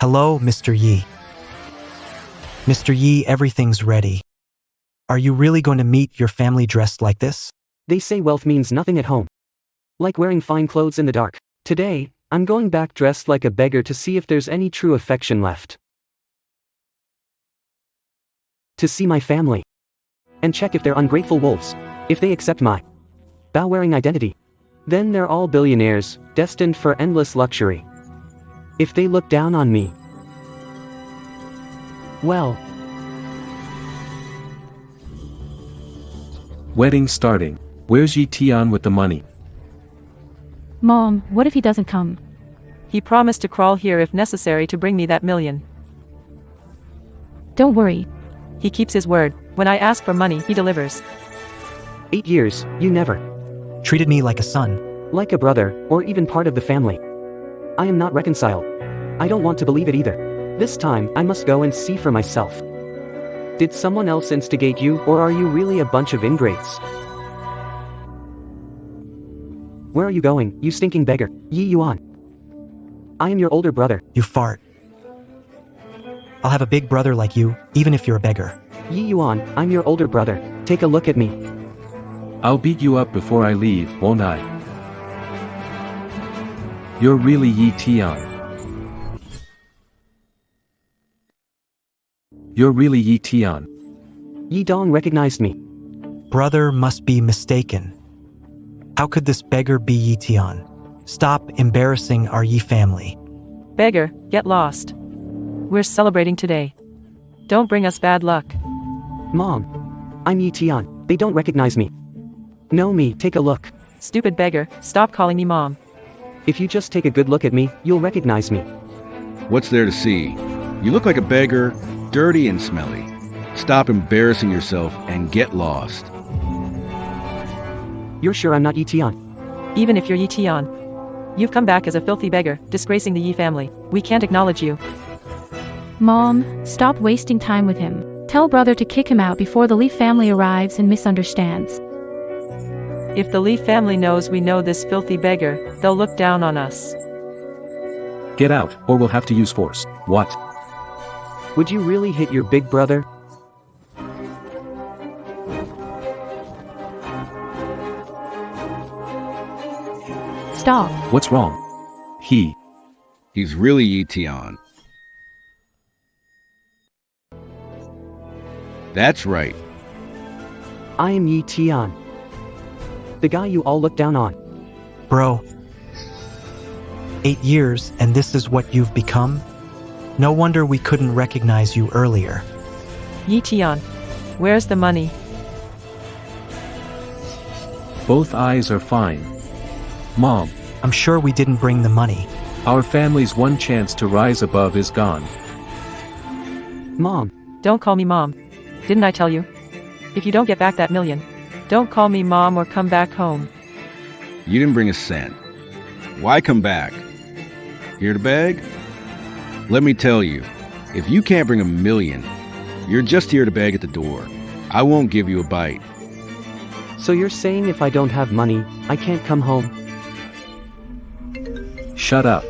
Hello, Mr. Yi. Mr. Yi, everything's ready. Are you really going to meet your family dressed like this? They say wealth means nothing at home. Like wearing fine clothes in the dark. Today, I'm going back dressed like a beggar to see if there's any true affection left. To see my family. And check if they're ungrateful wolves. If they accept my bow-wearing identity. Then they're all billionaires, destined for endless luxury. If they look down on me, well. Wedding starting. Where's Yi Tian with the money? Mom, what if he doesn't come? He promised to crawl here if necessary to bring me that million. Don't worry. He keeps his word. When I ask for money, he delivers. 8 years, you never. Treated me like a son. Like a brother, or even part of the family. I am not reconciled. I don't want to believe it either. This time, I must go and see for myself. Did someone else instigate you, or are you really a bunch of ingrates? Where are you going, you stinking beggar? Yi Yuan. I am your older brother. You fart. I'll have a big brother like you, even if you're a beggar. Yi Yuan, I'm your older brother. Take a look at me. I'll beat you up before I leave, won't I? You're really Yi Tian. You're really Yi Tian. Yi Dong recognized me. Brother must be mistaken. How could this beggar be Yi Tian? Stop embarrassing our Yi family. Beggar, get lost. We're celebrating today. Don't bring us bad luck. Mom. I'm Yi Tian. They don't recognize me. Know me, take a look. Stupid beggar, stop calling me mom. If you just take a good look at me, you'll recognize me. What's there to see? You look like a beggar, dirty and smelly. Stop embarrassing yourself and get lost. You're sure I'm not Yi Tian? Even if you're Yi Tian. You've come back as a filthy beggar, disgracing the Yi family. We can't acknowledge you. Mom, stop wasting time with him. Tell brother to kick him out before the Li family arrives and misunderstands. If the Li family knows we know this filthy beggar, they'll look down on us. Get out, or we'll have to use force. What? Would you really hit your big brother? Stop. What's wrong? He's really Yi Tian. That's right. I am Yi Tian. The guy you all look down on. Bro. 8 years, and this is what you've become? No wonder we couldn't recognize you earlier. Yi Tian. Where's the money? Both eyes are fine. Mom. I'm sure we didn't bring the money. Our family's one chance to rise above is gone. Mom. Don't call me mom. Didn't I tell you? If you don't get back that million, don't call me mom or come back home. You didn't bring a cent. Why come back? Here to beg? Let me tell you, if you can't bring $1 million, you're just here to beg at the door. I won't give you a bite. So you're saying if I don't have money, I can't come home? Shut up.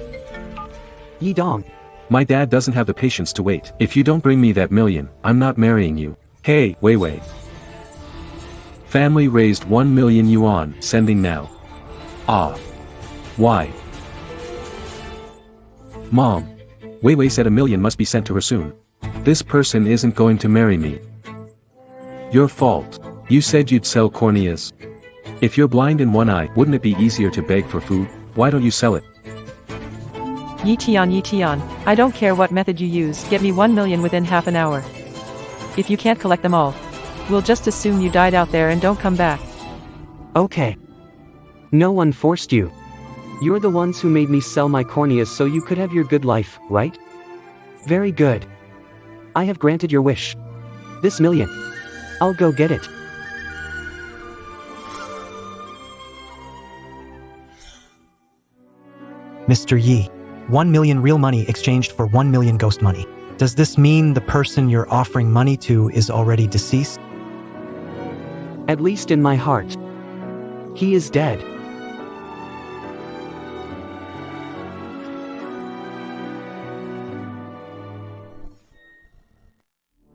Yi Dong. My dad doesn't have the patience to wait. If you don't bring me that $1 million, I'm not marrying you. Hey, Wei. Family raised 1 million yuan, sending now. Ah. Why? Mom. Wei said $1 million must be sent to her soon. This person isn't going to marry me. Your fault. You said you'd sell corneas. If you're blind in one eye, wouldn't it be easier to beg for food? Why don't you sell it? Yi Tian, I don't care what method you use, get me 1 million within half an hour. If you can't collect them all, we'll just assume you died out there and don't come back. Okay. No one forced you. You're the ones who made me sell my corneas so you could have your good life, right? Very good. I have granted your wish. This $1 million. I'll go get it. Mr. Yi. 1 million real money exchanged for 1 million ghost money. Does this mean the person you're offering money to is already deceased? At least in my heart. He is dead.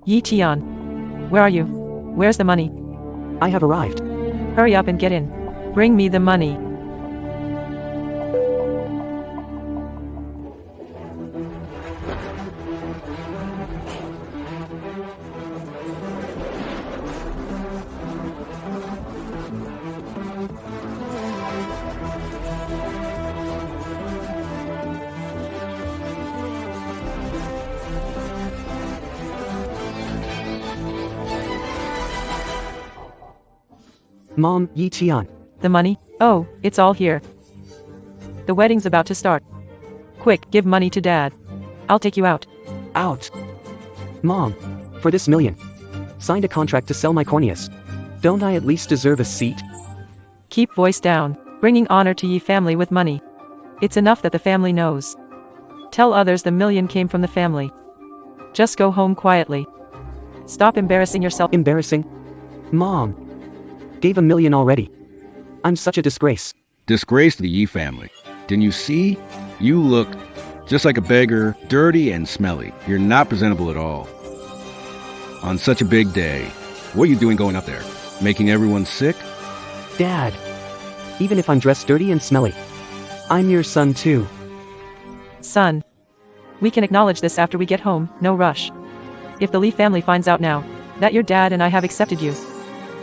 Yi Tian. Where are you? Where's the money? I have arrived. Hurry up and get in. Bring me the money. Mom, Yi Tian. The money? Oh, it's all here. The wedding's about to start. Quick, give money to Dad. I'll take you out. Out. Mom. For this million. Signed a contract to sell my corneas. Don't I at least deserve a seat? Keep voice down. Bringing honor to Yi family with money. It's enough that the family knows. Tell others the million came from the family. Just go home quietly. Stop embarrassing yourself. Embarrassing? Mom. Gave $1 million already. I'm such a disgrace. Disgrace to the Yi family. Didn't you see? You look just like a beggar, dirty and smelly. You're not presentable at all. On such a big day. What are you doing going up there? Making everyone sick? Dad. Even if I'm dressed dirty and smelly. I'm your son too. Son. We can acknowledge this after we get home, no rush. If the Lee family finds out now that your dad and I have accepted you,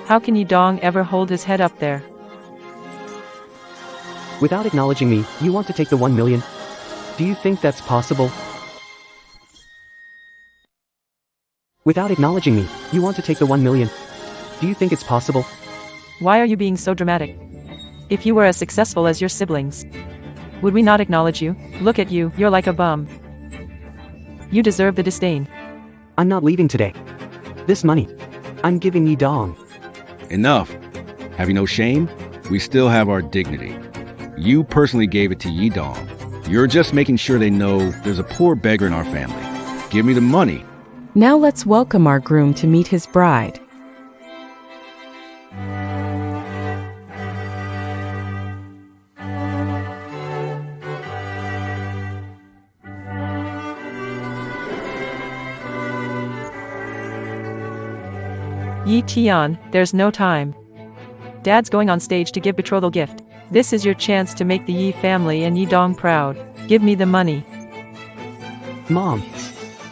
how can Yi Dong ever hold his head up there? Without acknowledging me, you want to take the $1 million? Do you think that's possible? Without acknowledging me, you want to take the $1 million? Do you think it's possible? Why are you being so dramatic? If you were as successful as your siblings, would we not acknowledge you? Look at you, you're like a bum. You deserve the disdain. I'm not leaving today. This money, I'm giving Yi Dong. Enough. Have you no shame? We still have our dignity. You personally gave it to Yi Dong. You're just making sure they know there's a poor beggar in our family. Give me the money. Now let's welcome our groom to meet his bride. Yi Tian, there's no time. Dad's going on stage to give betrothal gift. This is your chance to make the Yi family and Yi Dong proud. Give me the money. Mom.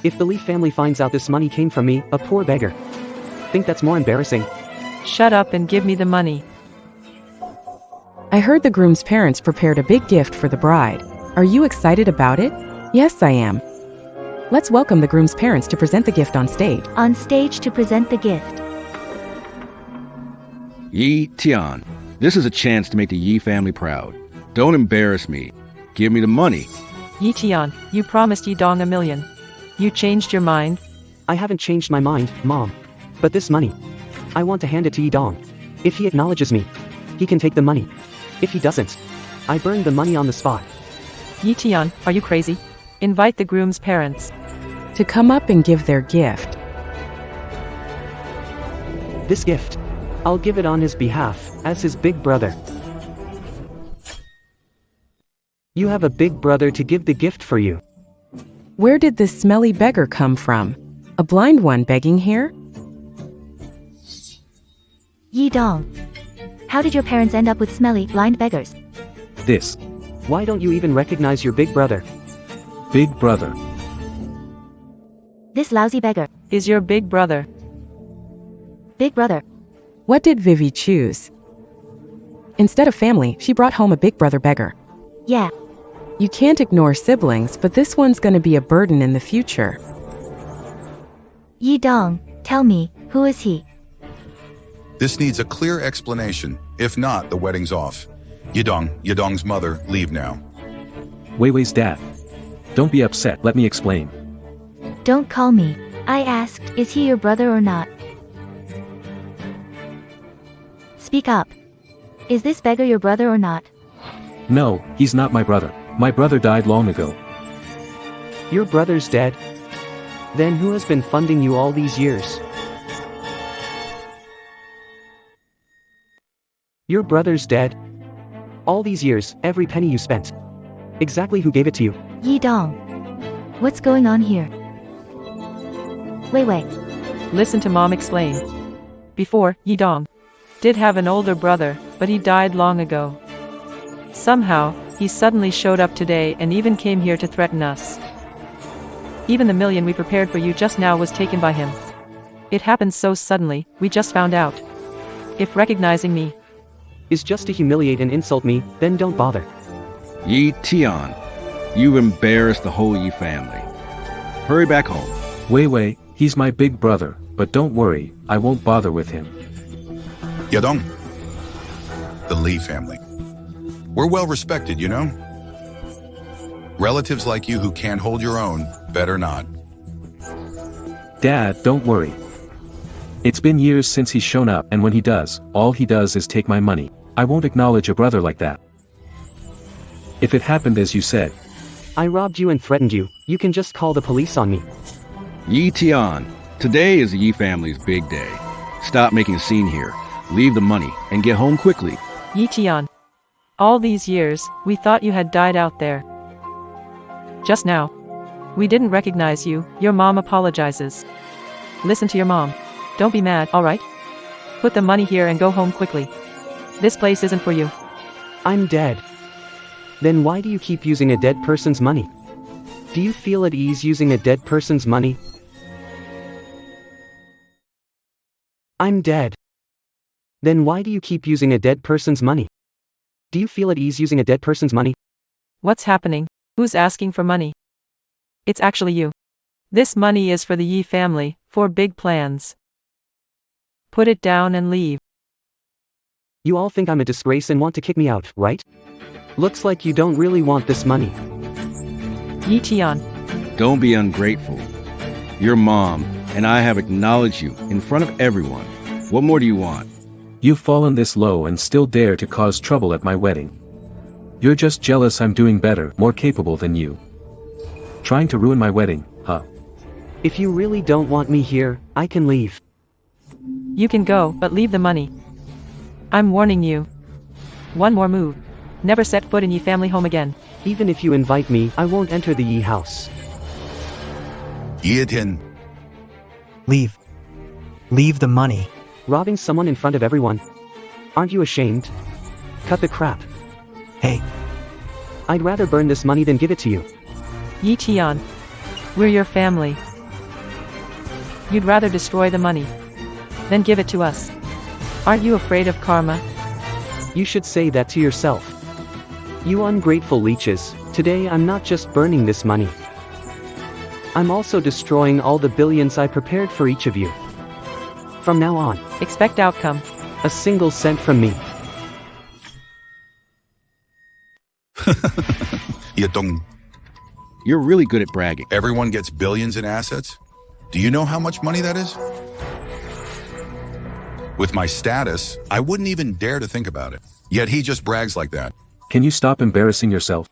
If the Lee family finds out this money came from me, a poor beggar. Think that's more embarrassing? Shut up and give me the money. I heard the groom's parents prepared a big gift for the bride. Are you excited about it? Yes, I am. Let's welcome the groom's parents to present the gift on stage. On stage to present the gift. Yi Tian, this is a chance to make the Yi family proud. Don't embarrass me. Give me the money. Yi Tian, you promised Yi Dong $1 million. You changed your mind? I haven't changed my mind, Mom. But this money, I want to hand it to Yi Dong. If he acknowledges me, he can take the money. If he doesn't, I burn the money on the spot. Yi Tian, are you crazy? Invite the groom's parents. To come up and give their gift. This gift, I'll give it on his behalf, as his big brother. You have a big brother to give the gift for you. Where did this smelly beggar come from? A blind one begging here? Yi Dong. How did your parents end up with smelly, blind beggars? This. Why don't you even recognize your big brother? Big brother. This lousy beggar. Is your big brother. Big brother. What did Vivi choose? Instead of family, she brought home a big brother beggar. Yeah. You can't ignore siblings, but this one's gonna be a burden in the future. Yi Dong, tell me, who is he? This needs a clear explanation. If not, the wedding's off. Yidong's mother, leave now. Wei Wei's dad. Don't be upset, let me explain. Don't call me. I asked, is he your brother or not? Speak up. Is this beggar your brother or not? No, he's not my brother. My brother died long ago. Your brother's dead? Then who has been funding you all these years? Your brother's dead? All these years, every penny you spent. Exactly who gave it to you? Yi Dong. What's going on here? Wait. Listen to mom explain. Before, Yi Dong did have an older brother, but he died long ago. Somehow, he suddenly showed up today and even came here to threaten us. Even the million we prepared for you just now was taken by him. It happened so suddenly, we just found out. If recognizing me Is just to humiliate and insult me, then don't bother. Yi Tian, you've embarrassed the whole Yi family. Hurry back home. Wei, he's my big brother, but don't worry, I won't bother with him. Yadong. The Lee family. We're well respected, you know? Relatives like you who can't hold your own, better not. Dad, don't worry. It's been years since he's shown up, and when he does, all he does is take my money. I won't acknowledge a brother like that. If it happened as you said, I robbed you and threatened you, you can just call the police on me. Yi Tian, today is the Yi family's big day. Stop making a scene here. Leave the money and get home quickly. Yi Tian. All these years, we thought you had died out there. Just now. We didn't recognize you, your mom apologizes. Listen to your mom. Don't be mad, alright? Put the money here and go home quickly. This place isn't for you. I'm dead. Then why do you keep using a dead person's money? Do you feel at ease using a dead person's money? I'm dead. Then why do you keep using a dead person's money? Do you feel at ease using a dead person's money? What's happening? Who's asking for money? It's actually you. This money is for the Yi family, for big plans. Put it down and leave. You all think I'm a disgrace and want to kick me out, right? Looks like you don't really want this money. Yi Tian. Don't be ungrateful. Your mom and I have acknowledged you in front of everyone. What more do you want? you've fallen this low and still dare to cause trouble at my wedding. You're just jealous I'm doing better, more capable than you. Trying to ruin my wedding, huh? If you really don't want me here, I can leave. You can go, but leave the money. I'm warning you. One more move. Never set foot in Yi family home again. Even if you invite me, I won't enter the Yi house. Yitin. Leave. Leave the money. Robbing someone in front of everyone. Aren't you ashamed? Cut the crap. Hey. I'd rather burn this money than give it to you. Yi Tian. We're your family. You'd rather destroy the money than give it to us. Aren't you afraid of karma? You should say that to yourself. You ungrateful leeches, today I'm not just burning this money. I'm also destroying all the billions I prepared for each of you. From now on, Expect outcome. a single cent from me. Yadong. You're really good at bragging. Everyone gets billions in assets? Do you know how much money that is? With my status, I wouldn't even dare to think about it. Yet he just brags like that. Can you stop embarrassing yourself?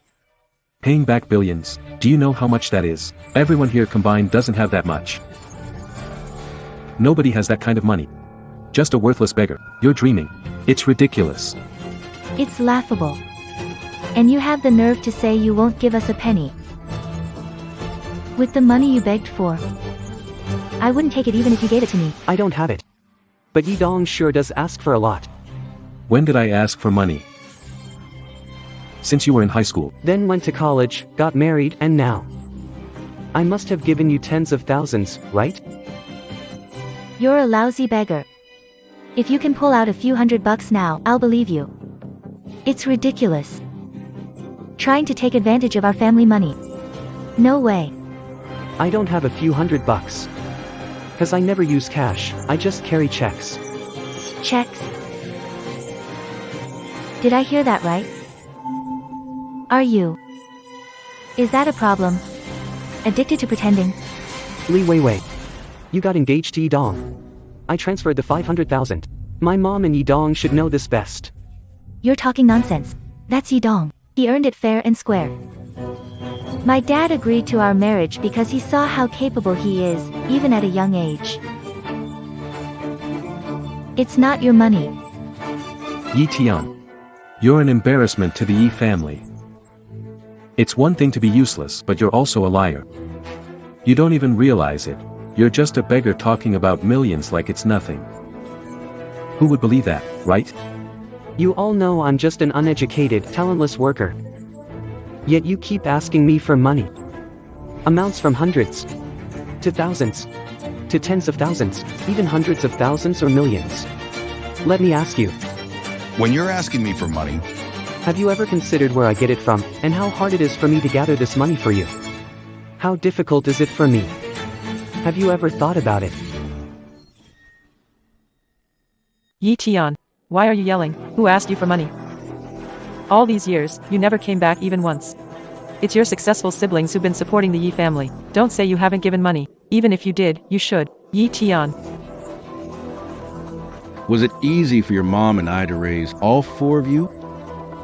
Paying back billions, do you know how much that is? Everyone here combined doesn't have that much. Nobody has that kind of money. Just a worthless beggar. You're dreaming. It's ridiculous. It's laughable. And you have the nerve to say you won't give us a penny. With the money you begged for. I wouldn't take it even if you gave it to me. I don't have it. But Yi Dong sure does ask for a lot. When did I ask for money? Since you were in high school. Then went to college, got married, and now. I must have given you tens of thousands, right? You're a lousy beggar. If you can pull out a few $100 now, I'll believe you. It's ridiculous. Trying to take advantage of our family money. No way. I don't have a few $100. Cause I never use cash, I just carry checks. Checks. Did I hear that right? Are you? Is that a problem? Addicted to pretending? Li Wei. You got engaged to Yi Dong. I transferred the 500,000. My mom and Yi Dong should know this best. You're talking nonsense. That's Yi Dong. He earned it fair and square. My dad agreed to our marriage because he saw how capable he is, even at a young age. It's not your money. Yi Tian. You're an embarrassment to the Yi family. It's one thing to be useless, but you're also a liar. You don't even realize it. You're just a beggar talking about millions like it's nothing. Who would believe that, right? You all know I'm just an uneducated, talentless worker. Yet you keep asking me for money. Amounts from hundreds to thousands to tens of thousands, even hundreds of thousands or millions. Let me ask you, When you're asking me for money, have you ever considered where I get it from, and how hard it is for me to gather this money for you? How difficult is it for me? Have you ever thought about it? Yi Tian, why are you yelling? Who asked you for money? All these years, you never came back even once. It's your successful siblings who've been supporting the Yi family. Don't say you haven't given money. Even if you did, you should. Yi Tian. Was it easy for your mom and I to raise all four of you?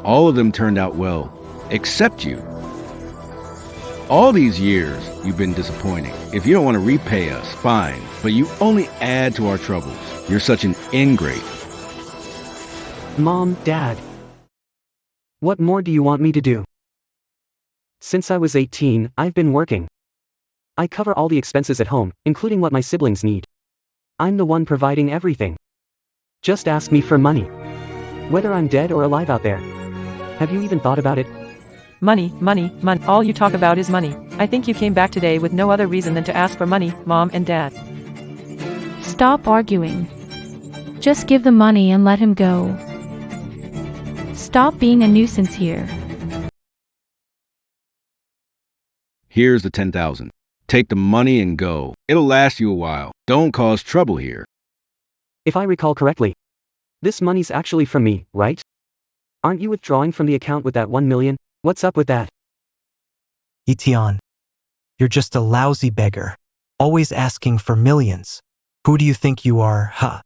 All of them turned out well, except you. All these years, you've been disappointing. If you don't want to repay us, fine, but you only add to our troubles. You're such an ingrate. Mom, Dad. What more do you want me to do? Since I was 18, I've been working. I cover all the expenses at home, including what my siblings need. I'm the one providing everything. Just ask me for money. Whether I'm dead or alive out there. Have you even thought about it? Money, money, money. All you talk about is money. I think you came back today with no other reason than to ask for money, Mom and Dad. Stop arguing. Just give the money and let him go. Stop being a nuisance here. Here's the 10,000. Take the money and go. It'll last you a while. Don't cause trouble here. If I recall correctly, this money's actually from me, right? Aren't you withdrawing from the account with that 1 million? What's up with that? Yi Tian, you're just a lousy beggar. Always asking for millions. Who do you think you are, huh?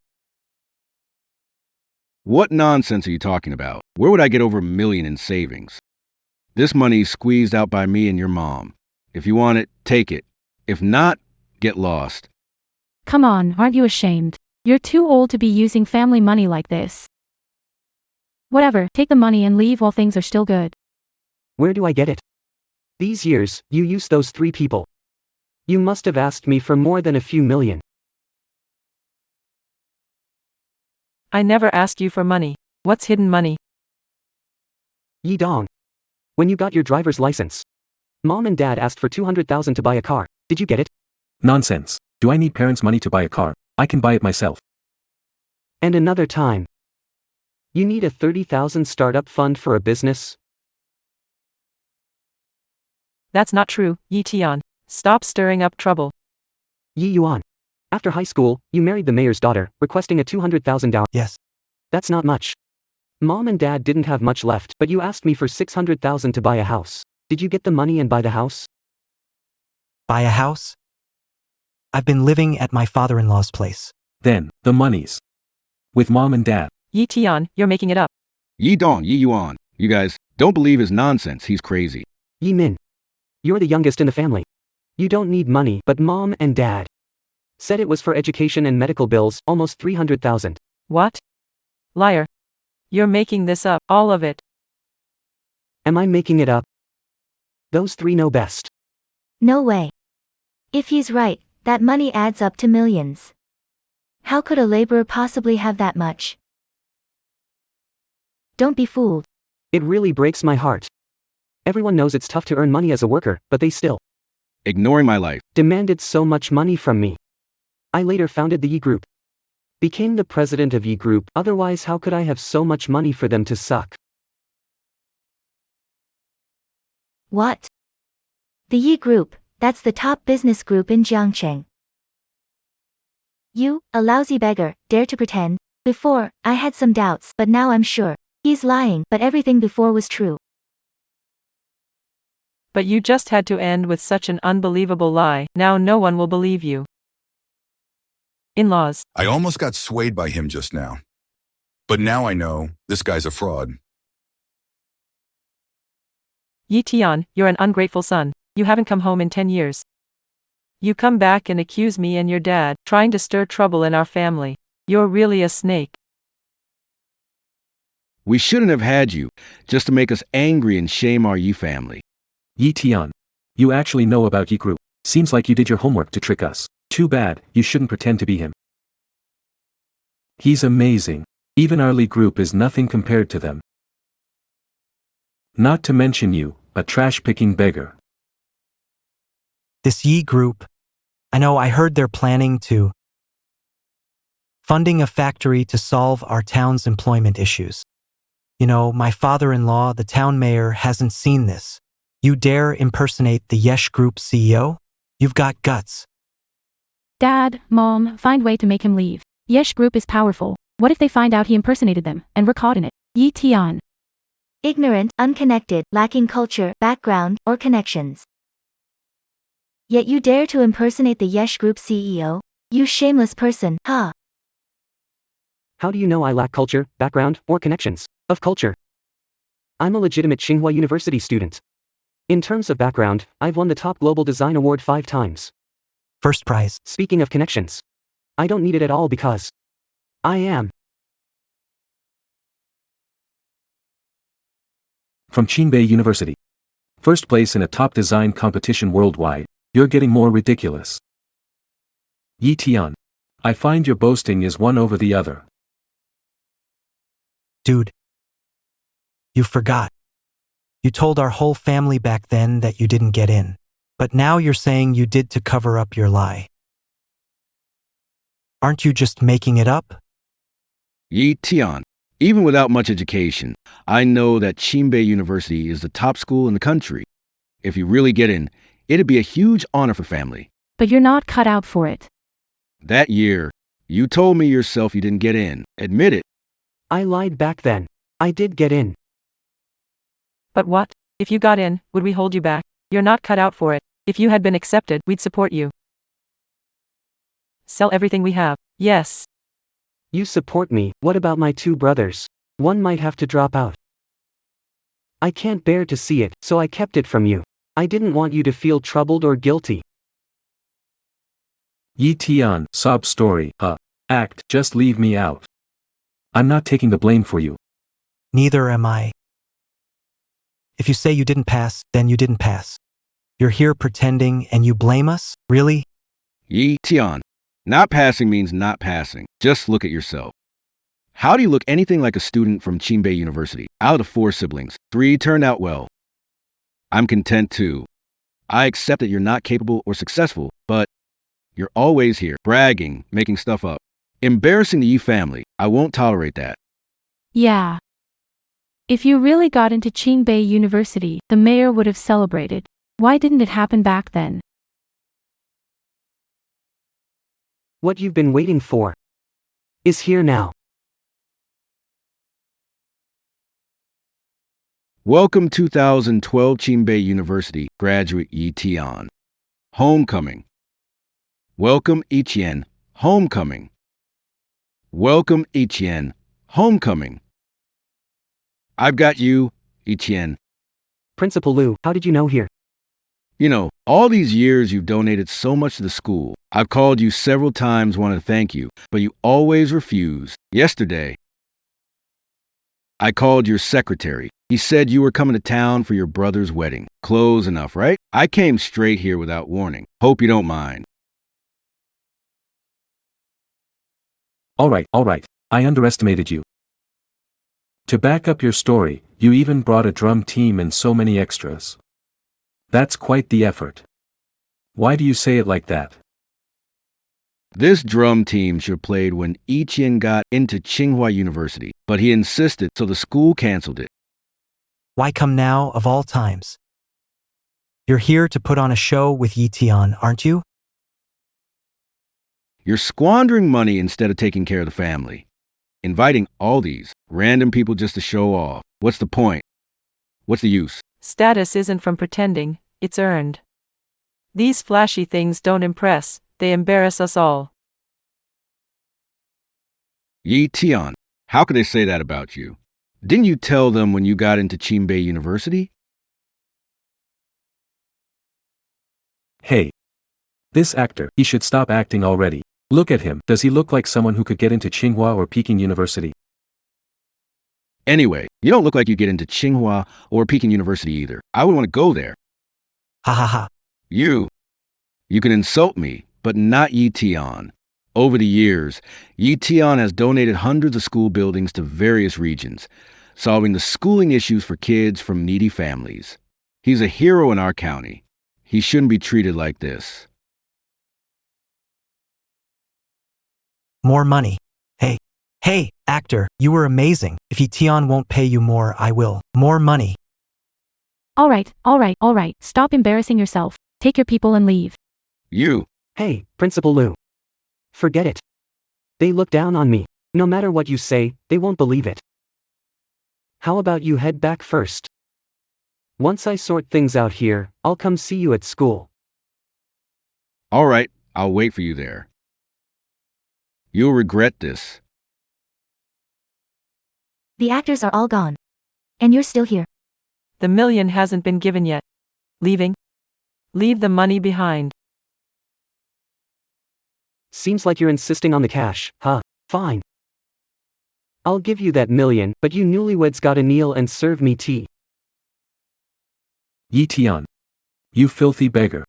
What nonsense are you talking about? Where would I get over 1 million in savings? This money's squeezed out by me and your mom. If you want it, take it. If not, get lost. Come on, aren't you ashamed? You're too old to be using family money like this. Whatever, take the money and leave while things are still good. Where do I get it? These years, you used those 3 people. You must have asked me for more than a few million. I never asked you for money. What's hidden money? Yi Dong. When you got your driver's license, Mom and Dad asked for 200,000 to buy a car. Did you get it? Nonsense. Do I need parents' money to buy a car? I can buy it myself. And another time. You need a 30,000 startup fund for a business? That's not true, Yi Tian. Stop stirring up trouble. Yi Yuan. After high school, you married the mayor's daughter, requesting a 200,000 down. Yes. That's not much. Mom and Dad didn't have much left, but you asked me for 600,000 to buy a house. Did you get the money and buy the house? Buy a house? I've been living at my father-in-law's place. Then, the monies. With Mom and Dad. Yi Tian, you're making it up. Yi Dong, Yi Yuan. You guys, don't believe his nonsense. He's crazy. Yi Min. You're the youngest in the family. You don't need money, but Mom and Dad said it was for education and medical bills, almost 300,000. What? Liar. You're making this up, all of it. Am I making it up? Those 3 know best. No way. If he's right, that money adds up to millions. How could a laborer possibly have that much? Don't be fooled. It really breaks my heart. Everyone knows it's tough to earn money as a worker, but they still Ignoring my life. demanded so much money from me. I later founded the Yi Group. Became the president of Yi Group, otherwise how could I have so much money for them to suck? What? The Yi Group, that's the top business group in Jiangcheng. You, a lousy beggar, dare to pretend? Before, I had some doubts, but now I'm sure. He's lying, but everything before was true. But you just had to end with such an unbelievable lie. Now no one will believe you. In-laws. I almost got swayed by him just now. But now I know this guy's a fraud. Yi Tian, you're an ungrateful son. You haven't come home in 10 years. You come back and accuse me and your dad, trying to stir trouble in our family. You're really a snake. We shouldn't have had you, just to make us angry and shame our Yi family. Yi Tian. You actually know about Yi Group. Seems like you did your homework to trick us. Too bad, you shouldn't pretend to be him. He's amazing. Even our Li Group is nothing compared to them. Not to mention you, a trash-picking beggar. This Yi group. I know I heard they're planning to funding a factory to solve our town's employment issues. You know, my father-in-law, the town mayor, hasn't seen this. You dare impersonate the Yesh Group CEO? You've got guts. Dad, Mom, find way to make him leave. Yesh Group is powerful. What if they find out he impersonated them, and we're caught in it? Yi Tian. Ignorant, unconnected, lacking culture, background, or connections. Yet you dare to impersonate the Yesh Group CEO? You shameless person, huh? How do you know I lack culture, background, or connections? Of culture. I'm a legitimate Tsinghua University student. In terms of background, I've won the top global design award 5 times. First prize. Speaking of connections, I don't need it at all because I am. From Qingbei University. First place in a top design competition worldwide. You're getting more ridiculous. Yi Tian. I find your boasting is one over the other. Dude. You forgot. You told our whole family back then that you didn't get in. But now you're saying you did to cover up your lie. Aren't you just making it up? Yi Tian. Even without much education, I know that Qingbei University is the top school in the country. If you really get in, it'd be a huge honor for family. But you're not cut out for it. That year, you told me yourself you didn't get in. Admit it. I lied back then. I did get in. But what? If you got in, would we hold you back? You're not cut out for it. If you had been accepted, we'd support you. Sell everything we have. Yes. You support me, what about my 2 brothers? One might have to drop out. I can't bear to see it, so I kept it from you. I didn't want you to feel troubled or guilty. Yi Tian. Sob story. Act. Just leave me out. I'm not taking the blame for you. Neither am I. If you say you didn't pass, then you didn't pass. You're here pretending and you blame us? Really? Yi Tian. Not passing means not passing. Just look at yourself. How do you look anything like a student from Qingbei University? Out of 4 siblings, 3 turned out well. I'm content too. I accept that you're not capable or successful, but you're always here, bragging, making stuff up. Embarrassing the Yi family. I won't tolerate that. Yeah. If you really got into Qingbei University, the mayor would have celebrated. Why didn't it happen back then? What you've been waiting for is here now. Welcome 2012 Qingbei University graduate Yi Tian. Homecoming. Welcome Yiqian. Homecoming. Welcome Yiqian. Homecoming. I've got you, Yiqian. Principal Liu, how did you know here? You know, all these years you've donated so much to the school. I've called you several times, wanted to thank you, but you always refuse. Yesterday, I called your secretary. He said you were coming to town for your brother's wedding. Close enough, right? I came straight here without warning. Hope you don't mind. Alright. I underestimated you. To back up your story, you even brought a drum team and so many extras. That's quite the effort. Why do you say it like that? This drum team should have played when Yiqian got into Tsinghua University, but he insisted, so the school canceled it. Why come now, of all times? You're here to put on a show with Yi Tian, aren't you? You're squandering money instead of taking care of the family. Inviting all these random people just to show off. What's the point? What's the use? Status isn't from pretending, it's earned. These flashy things don't impress, they embarrass us all. Yi Tian, how could they say that about you? Didn't you tell them when you got into Qingbei University? Hey. This actor, he should stop acting already. Look at him. Does he look like someone who could get into Tsinghua or Peking University? Anyway, you don't look like you get into Tsinghua or Peking University either. I would want to go there. Ha ha ha. You can insult me, but not Yi Tian. Over the years, Yi Tian has donated hundreds of school buildings to various regions, solving the schooling issues for kids from needy families. He's a hero in our county. He shouldn't be treated like this. More money. Hey, actor, you were amazing. If Tian won't pay you more, I will. More money. Alright, stop embarrassing yourself. Take your people and leave. You. Hey, Principal Liu. Forget it. They look down on me. No matter what you say, they won't believe it. How about you head back first? Once I sort things out here, I'll come see you at school. All right, I'll wait for you there. You'll regret this. The actors are all gone. And you're still here. The million hasn't been given yet. Leaving? Leave the money behind. Seems like you're insisting on the cash, huh? Fine. I'll give you that million, but you newlyweds gotta kneel and serve me tea. Yi Tian. You filthy beggar.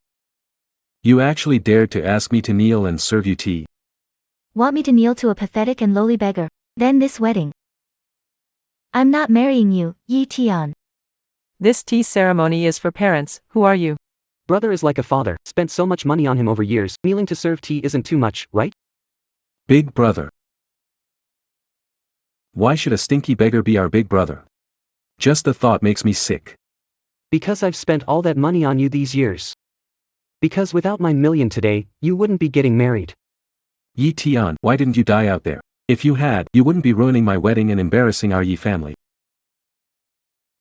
You actually dared to ask me to kneel and serve you tea. Want me to kneel to a pathetic and lowly beggar? Then this wedding. I'm not marrying you, Yi Tian. This tea ceremony is for parents. Who are you? Brother is like a father, spent so much money on him over years, kneeling to serve tea isn't too much, right? Big brother. Why should a stinky beggar be our big brother? Just the thought makes me sick. Because I've spent all that money on you these years. Because without my million today, you wouldn't be getting married. Yi Tian, why didn't you die out there? If you had, you wouldn't be ruining my wedding and embarrassing our Yi family.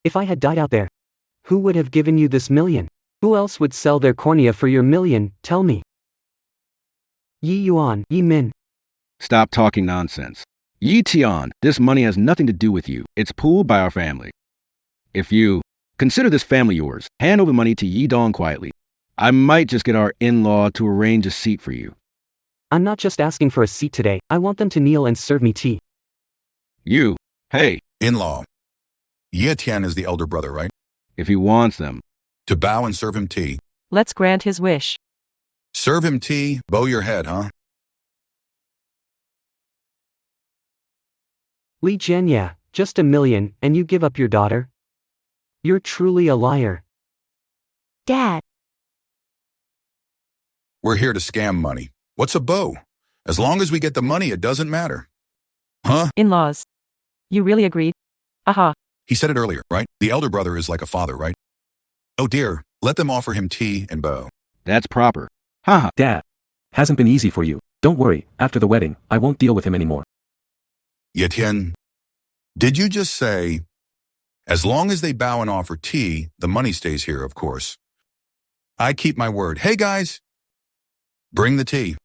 If I had died out there, who would have given you this million? Who else would sell their cornea for your million, tell me? Yi Yuan, Yi Min. Stop talking nonsense. Yi Tian, this money has nothing to do with you. It's pooled by our family. If you consider this family yours, hand over money to Yi Dong quietly. I might just get our in-law to arrange a seat for you. I'm not just asking for a seat today, I want them to kneel and serve me tea. You. Hey. In-law. Ye Tian is the elder brother, right? If he wants them. To bow and serve him tea. Let's grant his wish. Serve him tea, bow your head, huh? Li Jian, yeah, just $1 million, and you give up your daughter? You're truly a liar. Dad. We're here to scam money. What's a bow? As long as we get the money, it doesn't matter. Huh? In-laws. You really agreed? Aha. He said it earlier, right? The elder brother is like a father, right? Oh dear, let them offer him tea and bow. That's proper. Haha. Dad. Hasn't been easy for you. Don't worry, after the wedding, I won't deal with him anymore. Ye Tian, did you just say, as long as they bow and offer tea, the money stays here, of course. I keep my word. Hey guys, bring the tea.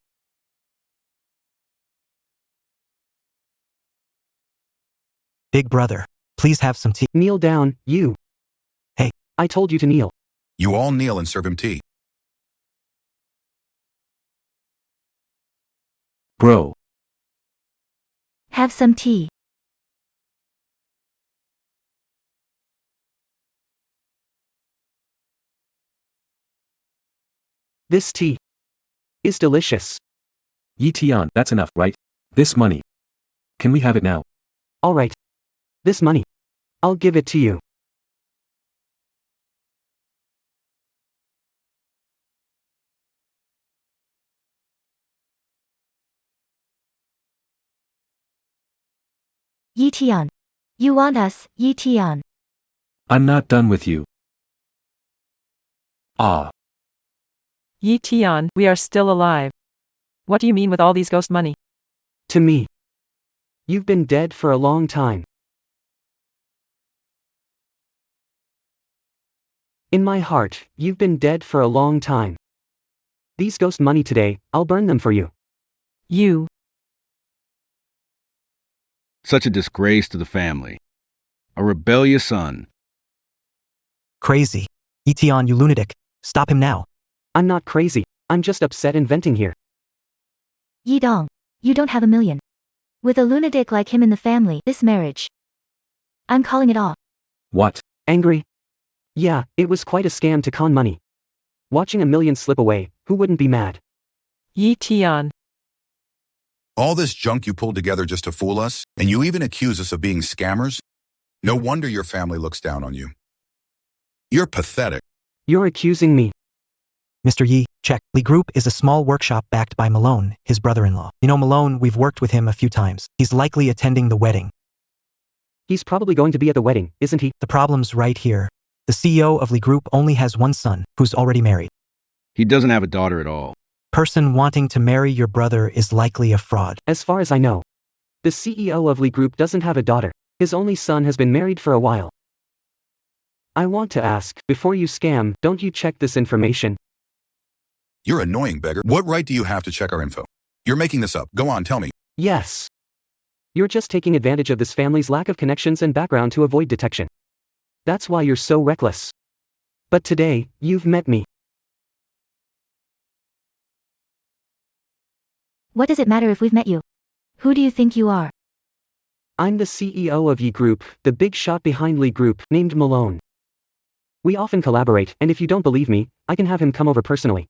Big brother, please have some tea. Kneel down, you. Hey. I told you to kneel. You all kneel and serve him tea. Bro. Have some tea. This tea is delicious. Yi Tian, that's enough, right? This money. Can we have it now? Alright. This money. I'll give it to you. Yi Tian. You want us, Yi Tian. I'm not done with you. Ah. Yi Tian, we are still alive. What do you mean with all these ghost money? To me. You've been dead for a long time. In my heart, you've been dead for a long time. These ghost money today, I'll burn them for you. You. Such a disgrace to the family. A rebellious son. Crazy. Yi Tian, you lunatic. Stop him now. I'm not crazy, I'm just upset and venting here. Yi Dong. You don't have $1 million. With a lunatic like him in the family, this marriage. I'm calling it off. What? Angry? Yeah, it was quite a scam to con money. Watching a million slip away, who wouldn't be mad? Yi Tian. All this junk you pulled together just to fool us, and you even accuse us of being scammers? No wonder your family looks down on you. You're pathetic. You're accusing me. Mr. Yi, check. Lee Group is a small workshop backed by Malone, his brother-in-law. You know Malone, we've worked with him a few times. He's likely attending the wedding. He's probably going to be at the wedding, isn't he? The problem's right here. The CEO of Lee Group only has one son, who's already married. He doesn't have a daughter at all. Person wanting to marry your brother is likely a fraud. As far as I know. The CEO of Lee Group doesn't have a daughter. His only son has been married for a while. I want to ask, before you scam, don't you check this information? You're annoying, beggar. What right do you have to check our info? You're making this up. Go on, tell me. Yes. You're just taking advantage of this family's lack of connections and background to avoid detection. That's why you're so reckless. But today, you've met me. What does it matter if we've met you? Who do you think you are? I'm the CEO of Yi Group, the big shot behind Lee Group, named Malone. We often collaborate, and if you don't believe me, I can have him come over personally.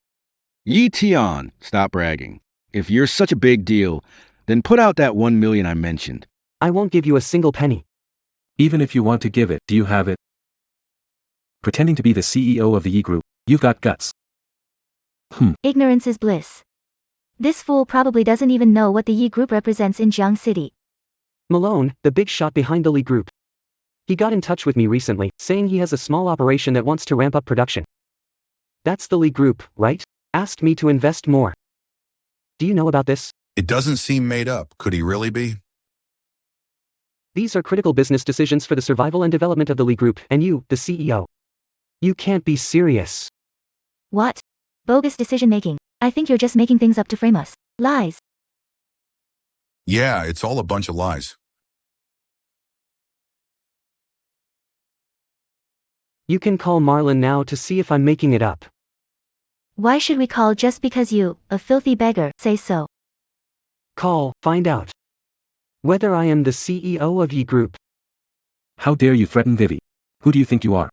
Yi Tian, stop bragging. If you're such a big deal, then put out that 1 million I mentioned. I won't give you a single penny. Even if you want to give it, do you have it? Pretending to be the CEO of the Yi Group, you've got guts. Ignorance is bliss. This fool probably doesn't even know what the Yi Group represents in Jiang City. Malone, the big shot behind the Lee Group. He got in touch with me recently, saying he has a small operation that wants to ramp up production. That's the Lee Group, right? Asked me to invest more. Do you know about this? It doesn't seem made up. Could he really be? These are critical business decisions for the survival and development of the Lee Group, and you, the CEO. You can't be serious. What? Bogus decision-making. I think you're just making things up to frame us. Lies. Yeah, it's all a bunch of lies. You can call Marlon now to see if I'm making it up. Why should we call just because you, a filthy beggar, say so? Call, find out. Whether I am the CEO of Yi Group. How dare you threaten Vivi? Who do you think you are?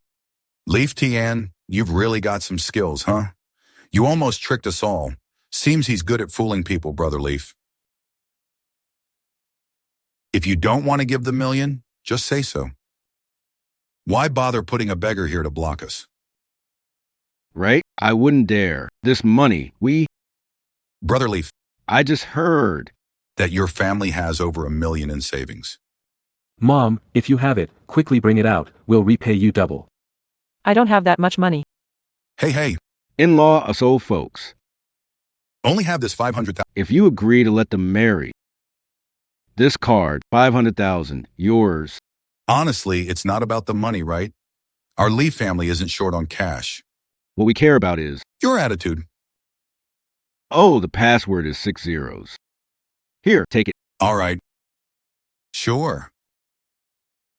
Leaf Tian, you've really got some skills, huh? You almost tricked us all. Seems he's good at fooling people, Brother Leaf. If you don't want to give the million, just say so. Why bother putting a beggar here to block us? Right? I wouldn't dare. This money, Brother Leaf, I just heard. that your family has over $1 million in savings. Mom, if you have it, quickly bring it out, we'll repay you double. I don't have that much money. Hey, In-law us old folks. only have this 500,000. If you agree to let them marry, this card, 500,000, yours. Honestly, it's not about the money, right? Our Leaf family isn't short on cash. What we care about is, Your attitude. oh, the password is 6 zeros. Here, take it. All right. Sure.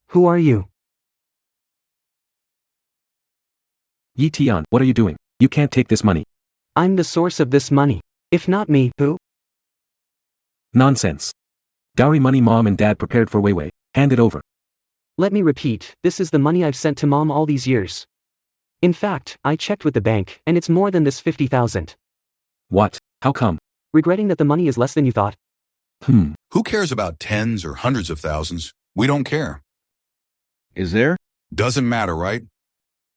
Who are you? Yi Tian, what are you doing? You can't take this money. I'm the source of this money. If not me, who? Nonsense. Dowry money Mom and Dad prepared for Weiwei. Hand it over. Let me repeat, this is the money I've sent to Mom all these years. In fact, I checked with the bank, and it's more than this 50,000. What? How come? Regretting that the money is less than you thought. Who cares about tens or hundreds of thousands? We don't care. Is there? Doesn't matter, right?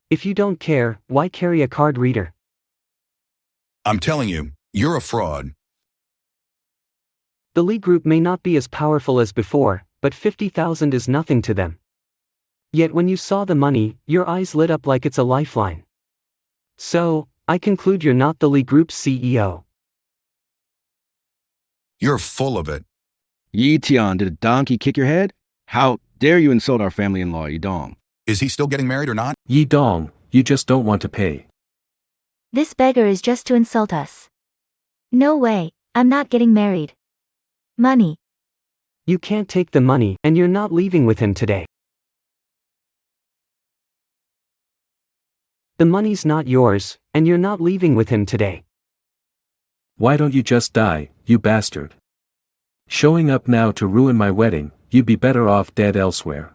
If you don't care, why carry a card reader? I'm telling you, you're a fraud. The Lee Group may not be as powerful as before, but 50,000 is nothing to them. Yet when you saw the money, your eyes lit up like it's a lifeline. So, I conclude you're not the Lee Group's CEO. You're full of it. Yi Tian, did a donkey kick your head? How dare you insult our family-in-law, Yi Dong? Is he still getting married or not? Yi Dong, you just don't want to pay. This beggar is just to insult us. No way, I'm not getting married. Money. You can't take the money, and you're not leaving with him today. The money's not yours, and you're not leaving with him today. Why don't you just die, you bastard? Showing up now to ruin my wedding, you'd be better off dead elsewhere.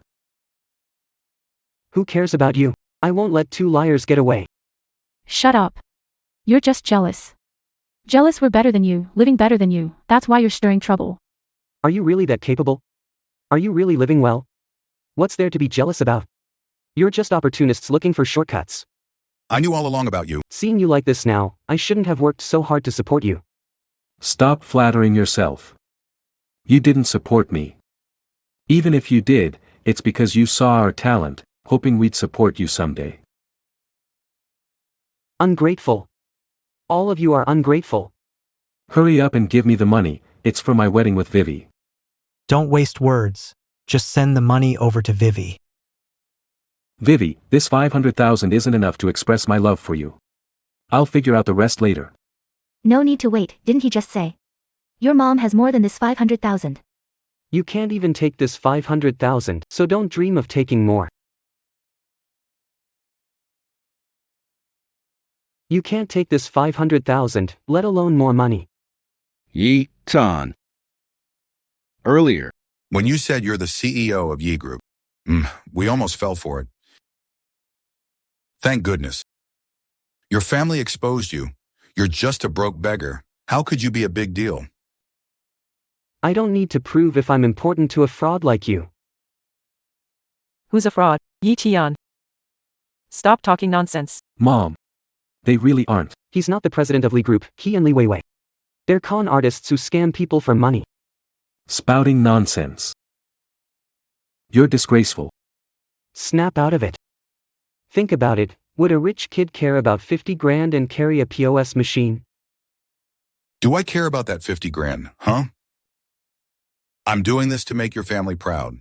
Who cares about you? I won't let two liars get away. Shut up. You're just jealous. Jealous we're better than you, living better than you, that's why you're stirring trouble. Are you really that capable? Are you really living well? What's there to be jealous about? You're just opportunists looking for shortcuts. I knew all along about you. Seeing you like this now, I shouldn't have worked so hard to support you. Stop flattering yourself. You didn't support me. Even if you did, it's because you saw our talent, hoping we'd support you someday. Ungrateful. All of you are ungrateful. Hurry up and give me the money, it's for my wedding with Vivi. Don't waste words. Just send the money over to Vivi. Vivi, this 500,000 isn't enough to express my love for you. I'll figure out the rest later. No need to wait, didn't he just say? Your mom has more than this 500,000. You can't even take this 500,000, so don't dream of taking more. You can't take this 500,000, let alone more money. Yi Tan. Earlier, When you said you're the CEO of Yi Group, we almost fell for it. Thank goodness. Your family exposed you. You're just a broke beggar. How could you be a big deal? I don't need to prove if I'm important to a fraud like you. Who's a fraud? Yi Tian. Stop talking nonsense. Mom. They really aren't. He's not the president of Lee Group, he and Lee Weiwei. They're con artists who scam people for money. Spouting nonsense. You're disgraceful. Snap out of it. Think about it, would a rich kid care about 50 grand and carry a POS machine? Do I care about that 50 grand, huh? I'm doing this to make your family proud.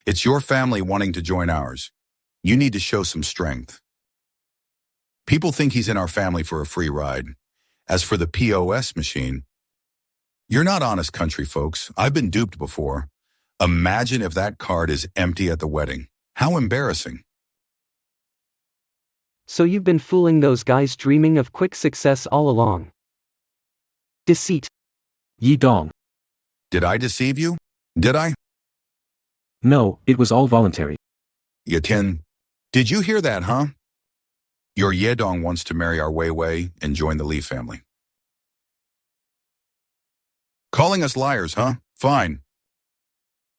It's your family wanting to join ours. You need to show some strength. People think he's in our family for a free ride. As for the POS machine, you're not honest country folks. I've been duped before. Imagine if that card is empty at the wedding. How embarrassing. So you've been fooling those guys dreaming of quick success all along. Deceit. Yi Dong. Did I deceive you? Did I? No, it was all voluntary. Yatin, did you hear that, huh? Your Yedong wants to marry our Wei Wei and join the Li family. Calling us liars, huh? Fine.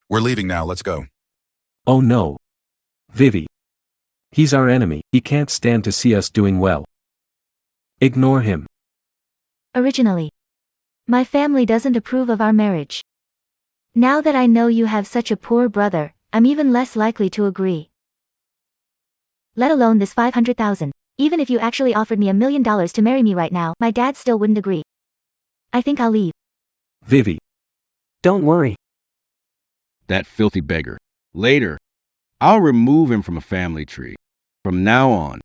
We're leaving now, let's go. Oh no. Vivi. He's our enemy, he can't stand to see us doing well. Ignore him. Originally, my family doesn't approve of our marriage. Now that I know you have such a poor brother, I'm even less likely to agree. Let alone this 500,000. Even if you actually offered me $1 million to marry me right now, my dad still wouldn't agree. I think I'll leave. Vivi. Don't worry. that filthy beggar. Later, I'll remove him from a family tree. From now on,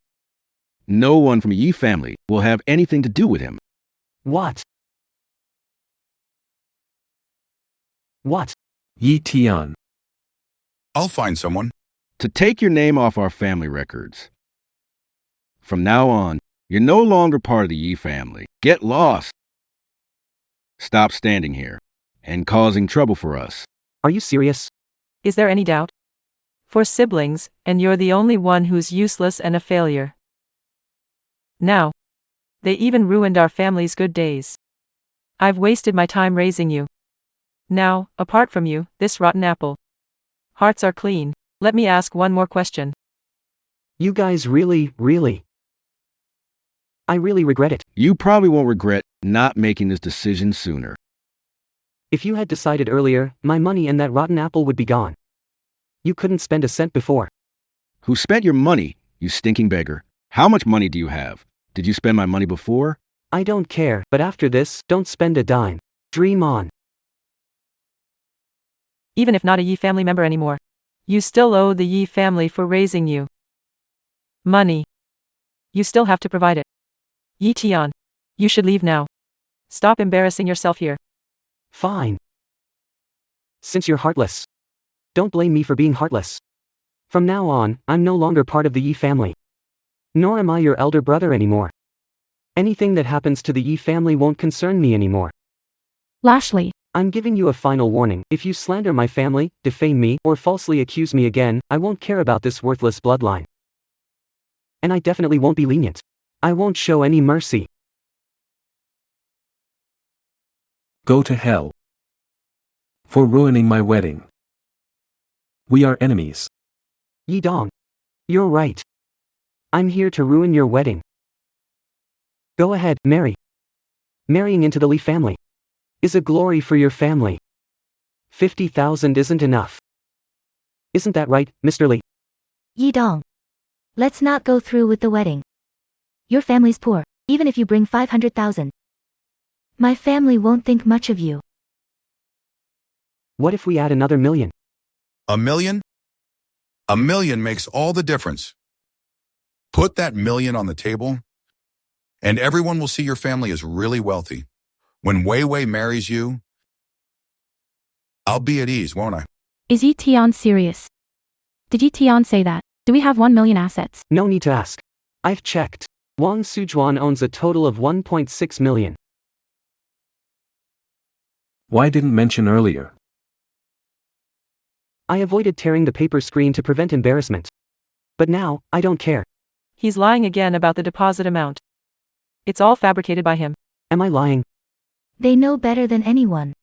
no one from Yi family will have anything to do with him. What? What? Yi Tian. I'll find someone. To take your name off our family records. From now on, you're no longer part of the Yi family. Get lost. Stop standing here and causing trouble for us. Are you serious? Is there any doubt? Four siblings, and you're the only one who's useless and a failure. Now, they even ruined our family's good days. I've wasted my time raising you. Now, apart from you, this rotten apple. Hearts are clean. Let me ask one more question. You guys really. I really regret it. You probably won't regret not making this decision sooner. If you had decided earlier, my money and that rotten apple would be gone. You couldn't spend a cent before. Who spent your money, you stinking beggar? How much money do you have? Did you spend my money before? I don't care, but after this, don't spend a dime. Dream on. Even if not a Yi family member anymore, you still owe the Yi family for raising you. Money. You still have to provide it. Yi Tian, you should leave now. Stop embarrassing yourself here. Fine. Since you're heartless. Don't blame me for being heartless. From now on, I'm no longer part of the Yi family. Nor am I your elder brother anymore. Anything that happens to the Yi family won't concern me anymore. Lashley, I'm giving you a final warning. If you slander my family, defame me, or falsely accuse me again, I won't care about this worthless bloodline. And I definitely won't be lenient. I won't show any mercy. Go to hell. For ruining my wedding. We are enemies. Yi Dong. You're right. I'm here to ruin your wedding. Go ahead, marry. Marrying into the Lee family is a glory for your family. 50,000 isn't enough. Isn't that right, Mr. Lee? Yi Dong. Let's not go through with the wedding. Your family's poor, even if you bring 500,000. My family won't think much of you. What if we add another million? A million? A million makes all the difference. Put that million on the table, and everyone will see your family is really wealthy. When Wei Wei marries you, I'll be at ease, won't I? Is Yi Tian serious? Did Yi Tian say that? Do we have 1 million assets? No need to ask. I've checked. Wang Sujuan owns a total of 1.6 million. Why didn't mention earlier? I avoided tearing the paper screen to prevent embarrassment. But now, I don't care. He's lying again about the deposit amount. It's all fabricated by him. Am I lying? They know better than anyone.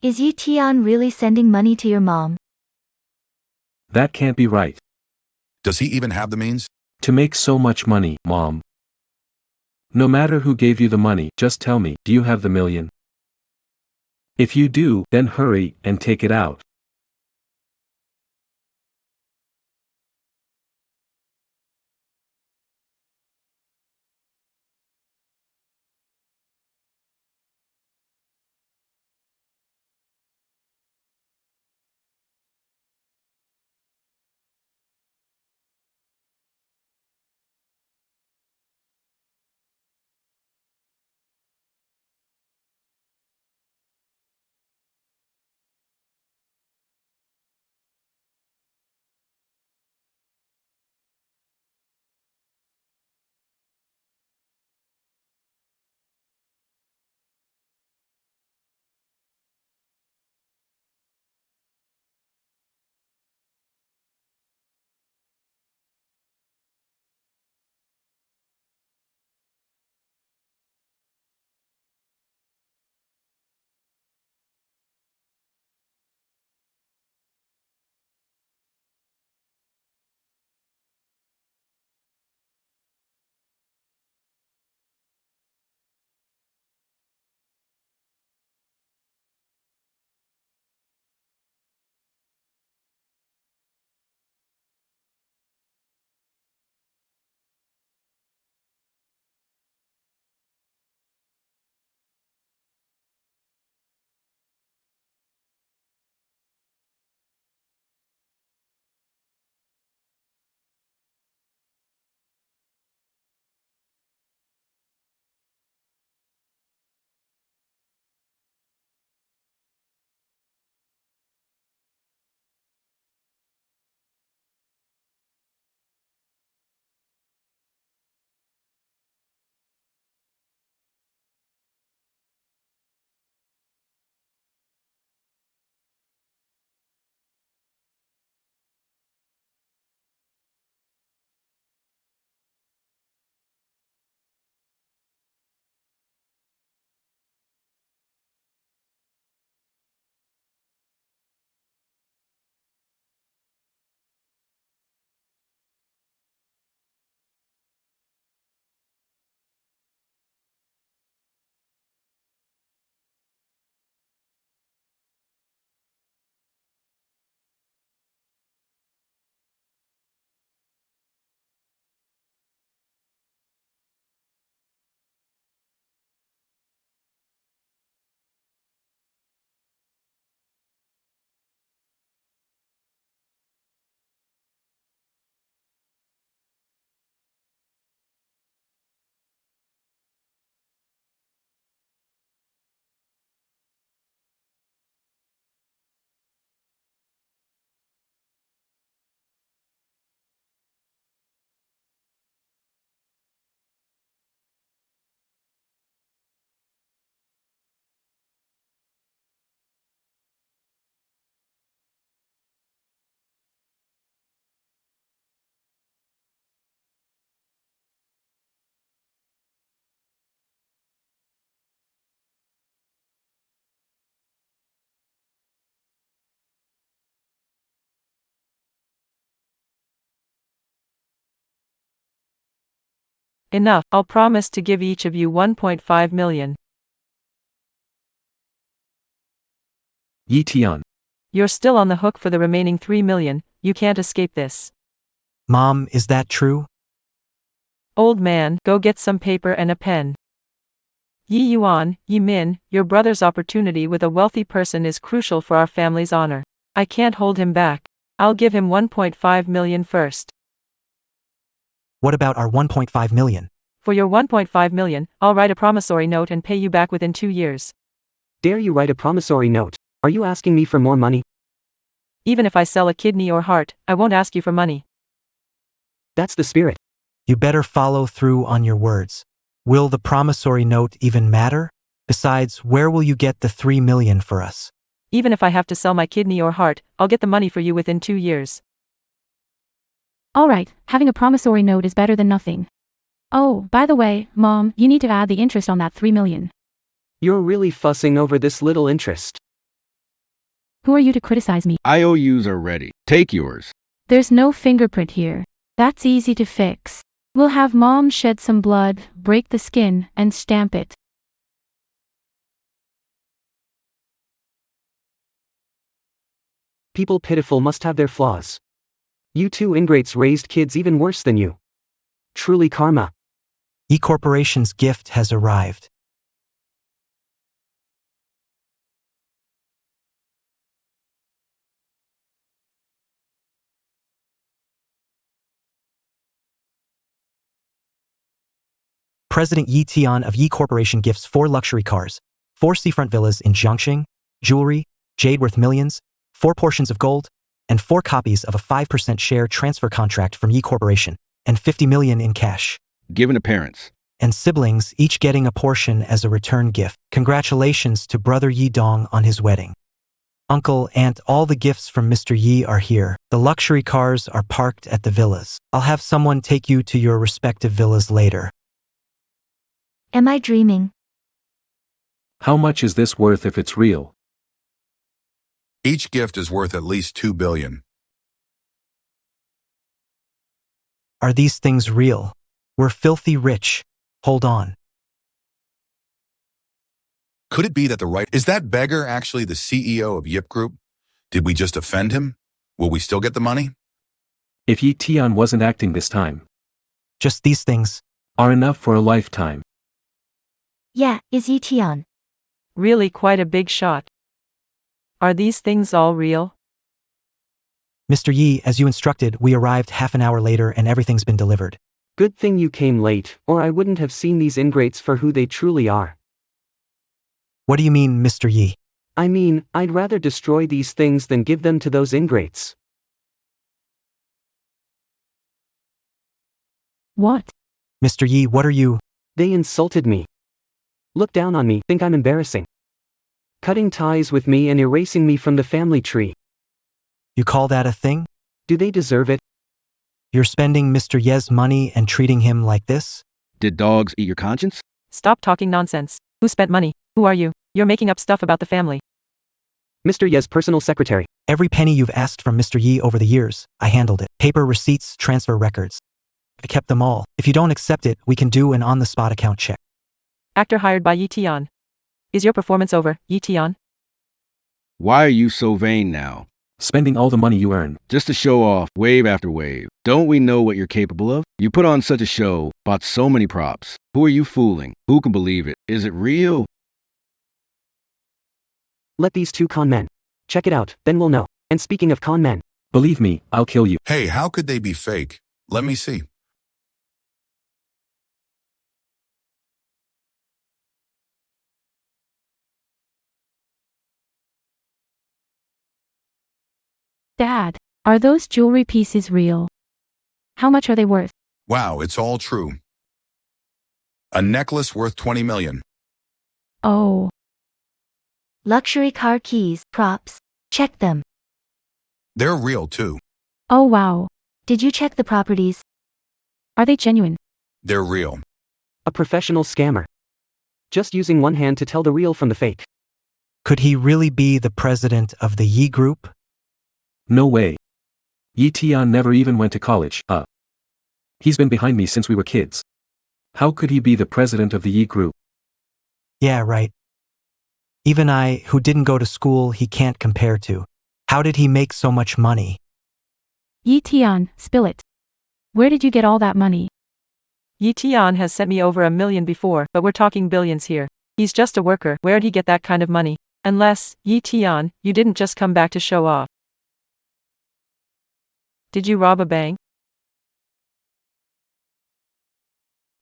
Is Yi Tian really sending money to your mom? That can't be right. Does he even have the means? To make so much money, Mom. No matter who gave you the money, just tell me, do you have the million? If you do, then hurry and take it out. Enough, I'll promise to give each of you 1.5 million. Yi Tian. You're still on the hook for the remaining 3 million, you can't escape this. Mom, is that true? Old man, go get some paper and a pen. Yi Yuan, Yi Min, your brother's opportunity with a wealthy person is crucial for our family's honor. I can't hold him back. I'll give him 1.5 million first. What about our 1.5 million? For your 1.5 million, I'll write a promissory note and pay you back within 2 years. Dare you write a promissory note? Are you asking me for more money? Even if I sell a kidney or heart, I won't ask you for money. That's the spirit. You better follow through on your words. Will the promissory note even matter? Besides, where will you get the 3 million for us? Even if I have to sell my kidney or heart, I'll get the money for you within 2 years. Alright, having a promissory note is better than nothing. Oh, by the way, Mom, you need to add the interest on that 3 million. You're really fussing over this little interest. Who are you to criticize me? IOUs are ready. Take yours. There's no fingerprint here. That's easy to fix. We'll have Mom shed some blood, break the skin, and stamp it. People pitiful must have their flaws. You two ingrates raised kids even worse than you. Truly karma. E Corporation's gift has arrived. President Yi Tian of Yi Corporation gifts 4 luxury cars, 4 seafront villas in Jiangxing, jewelry, jade worth millions, 4 portions of gold, and 4 copies of a 5% share transfer contract from Yi Corporation, and 50 million in cash. Given to parents. And siblings, each getting a portion as a return gift. Congratulations to brother Yi Dong on his wedding. Uncle, aunt, all the gifts from Mr. Yi are here. The luxury cars are parked at the villas. I'll have someone take you to your respective villas later. Am I dreaming? How much is this worth if it's real? Each gift is worth at least 2 billion. Are these things real? We're filthy rich. Hold on. Could it be that is that beggar actually the CEO of Yip Group? Did we just offend him? Will we still get the money? If Yi Tian wasn't acting this time, Just these things. are enough for a lifetime. Yeah, is Yi Tian. Really quite a big shot. Are these things all real? Mr. Yi, as you instructed, we arrived half an hour later and everything's been delivered. Good thing you came late, or I wouldn't have seen these ingrates for who they truly are. What do you mean, Mr. Yi? I mean, I'd rather destroy these things than give them to those ingrates. What? Mr. Yi, what are you? They insulted me. Look down on me, think I'm embarrassing. Cutting ties with me and erasing me from the family tree. You call that a thing? Do they deserve it? You're spending Mr. Ye's money and treating him like this? Did dogs eat your conscience? Stop talking nonsense. Who spent money? Who are you? You're making up stuff about the family. Mr. Ye's personal secretary. Every penny you've asked from Mr. Yi over the years, I handled it. Paper receipts, transfer records. I kept them all. If you don't accept it, we can do an on-the-spot account check. Actor hired by Yi Tian. Is your performance over, Yi Tian? Why are you so vain now? Spending all the money you earn. Just to show off, wave after wave. Don't we know what you're capable of? You put on such a show, bought so many props. Who are you fooling? Who can believe it? Is it real? Let these two con men. Check it out, then we'll know. And speaking of con men. Believe me, I'll kill you. Hey, how could they be fake? Let me see. Dad, are those jewelry pieces real? How much are they worth? Wow, it's all true. A necklace worth 20 million. Oh, Luxury car keys, props. Check them. They're real too. oh wow. Did you check the properties? Are they genuine? They're real. A professional scammer. Just using one hand to tell the real from the fake. Could he really be the president of the Yi Group? No way. Yi Tian never even went to college. He's been behind me since we were kids. How could he be the president of the E group? Yeah, right. Even I, who didn't go to school, he can't compare to. How did he make so much money? Yi Tian, spill it. Where did you get all that money? Yi Tian has sent me over $1 million before, but we're talking billions here. He's just a worker. Where'd he get that kind of money? Unless, Yi Tian, you didn't just come back to show off. Did you rob a bank?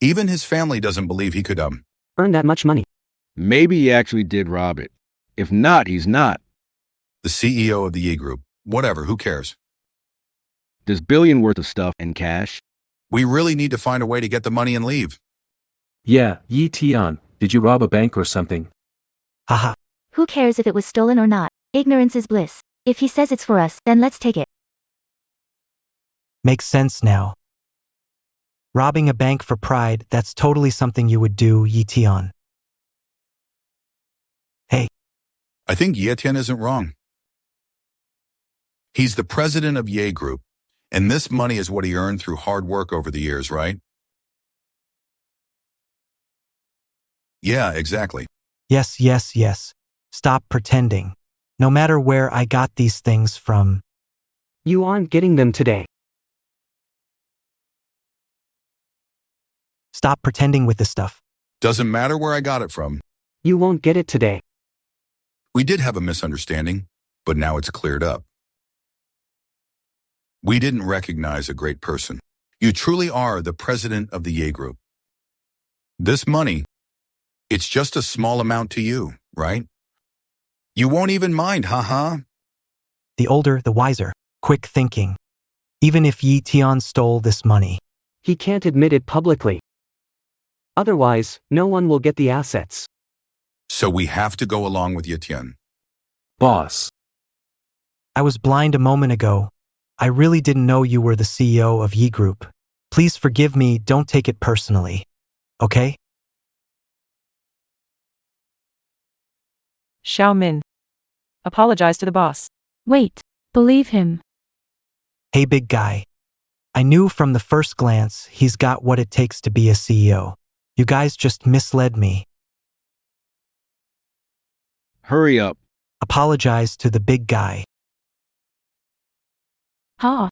Even his family doesn't believe he could, Earn that much money. Maybe he actually did rob it. If not, he's not. the CEO of the E Group. Whatever, who cares? There's billion worth of stuff in cash. We really need to find a way to get the money and leave. Yeah, Yi Tian, did you rob a bank or something? Haha. Who cares if it was stolen or not? Ignorance is bliss. If he says it's for us, then let's take it. Makes sense now. Robbing a bank for pride, that's totally something you would do, Yi Tian. Hey, I think Yetian isn't wrong. He's the president of Ye Group, and this money is what he earned through hard work over the years, right? Yeah, exactly. yes, yes, yes. Stop pretending. No matter where I got these things from, You aren't getting them today. stop pretending with this stuff. Doesn't matter where I got it from. You won't get it today. We did have a misunderstanding, but now it's cleared up. We didn't recognize a great person. You truly are the president of the Ye Group. This money, it's just a small amount to you, right? You won't even mind, haha. The older, the wiser. Quick thinking. Even if Yi Tian stole this money, He can't admit it publicly. Otherwise, no one will get the assets. So we have to go along with Yetian. Boss. I was blind a moment ago. I really didn't know you were the CEO of Yi Group. Please forgive me, don't take it personally. Okay? Xiao Min. Apologize to the boss. Wait, believe him. Hey big guy. I knew from the first glance he's got what it takes to be a CEO. You guys just misled me. Hurry up. Apologize to the big guy. Ha.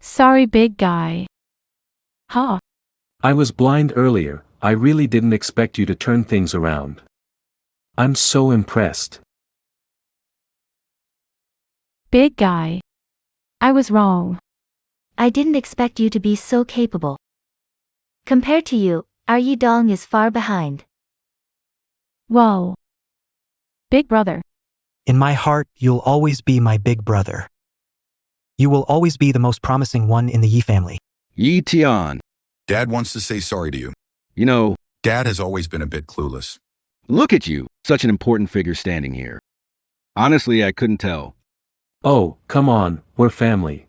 Sorry, big guy. Ha. I was blind earlier, I really didn't expect you to turn things around. I'm so impressed. Big guy. I was wrong. I didn't expect you to be so capable. Compared to you, our Yidong is far behind. Whoa. Big brother. In my heart, you'll always be my big brother. You will always be the most promising one in the Yi family. Yi Tian. Dad wants to say sorry to you. You know, Dad has always been a bit clueless. look at you, such an important figure standing here. Honestly, I couldn't tell. Oh, come on, we're family.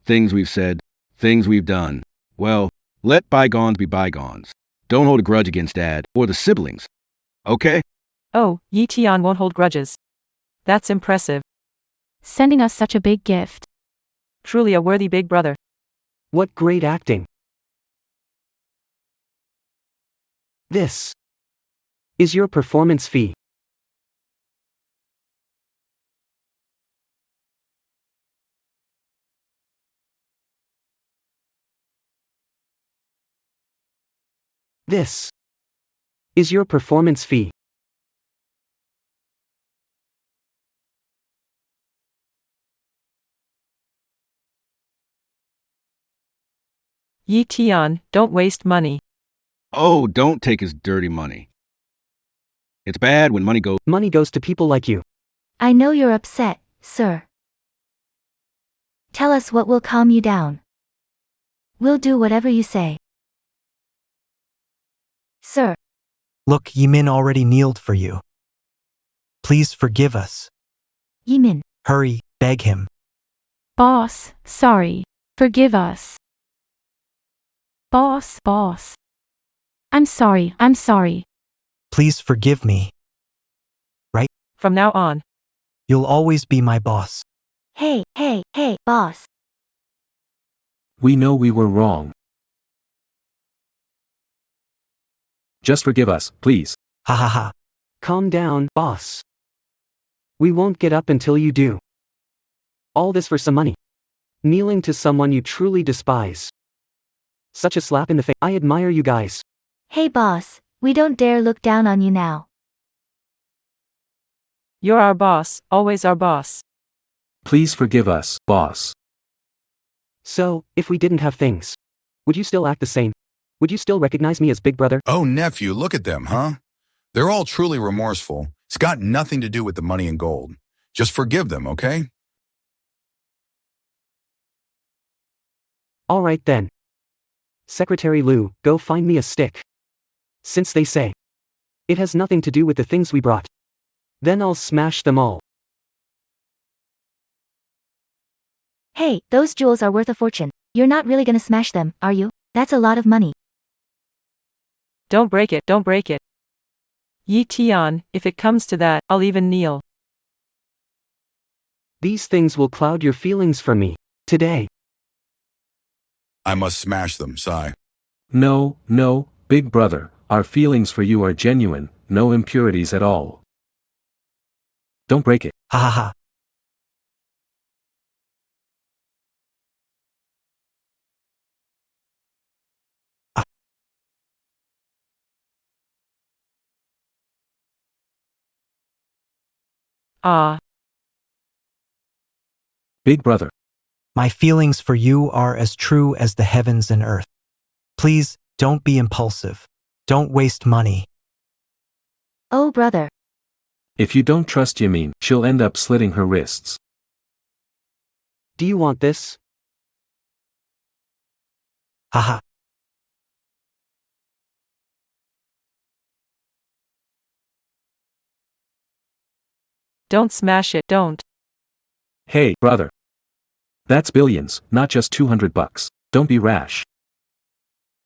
Things we've said, things we've done. Well, let bygones be bygones. Don't hold a grudge against Dad or the siblings. Okay? Oh, Yi Tian won't hold grudges. That's impressive. Sending us such a big gift. Truly a worthy big brother. What great acting. This is your performance fee. This is your performance fee. Yi Tian, don't waste money. Oh, don't take his dirty money. It's bad when money goes. Money goes to people like you. I know you're upset, sir. Tell us what will calm you down. We'll do whatever you say. Sir, Look, Yimin already kneeled for you. Please forgive us. Yimin. Hurry, beg him. Boss, sorry. Forgive us. Boss. I'm sorry. Please forgive me. From now on, You'll always be my boss. Hey, boss. We know we were wrong. Just forgive us, please. Ha ha ha. Calm down, boss. We won't get up until you do. All this for some money. Kneeling to someone you truly despise. Such a slap in the face. I admire you guys. Hey boss, we don't dare look down on you now. You're our boss, always our boss. Please forgive us, boss. So, if we didn't have things, would you still act the same? Would you still recognize me as Big Brother? Oh, nephew, look at them, huh? They're all truly remorseful. It's got nothing to do with the money and gold. Just forgive them, okay? All right then. Secretary Lou, go find me a stick. Since they say it has nothing to do with the things we brought, then I'll smash them all. Hey, those jewels are worth a fortune. You're not really gonna smash them, are you? That's a lot of money. Don't break it, don't break it. Yi Tian, if it comes to that, I'll even kneel. These things will cloud your feelings for me today. I must smash them, sigh. No, no, Big Brother, our feelings for you are genuine, no impurities at all. Don't break it. Ha ha ha. Ah, Big Brother. My feelings for you are as true as the heavens and earth. Please, don't be impulsive. Don't waste money. Oh brother. If you don't trust Yamin, she'll end up slitting her wrists. Do you want this? Ha ha. don't smash it, don't. Hey, brother. That's billions, not just $200. Don't be rash.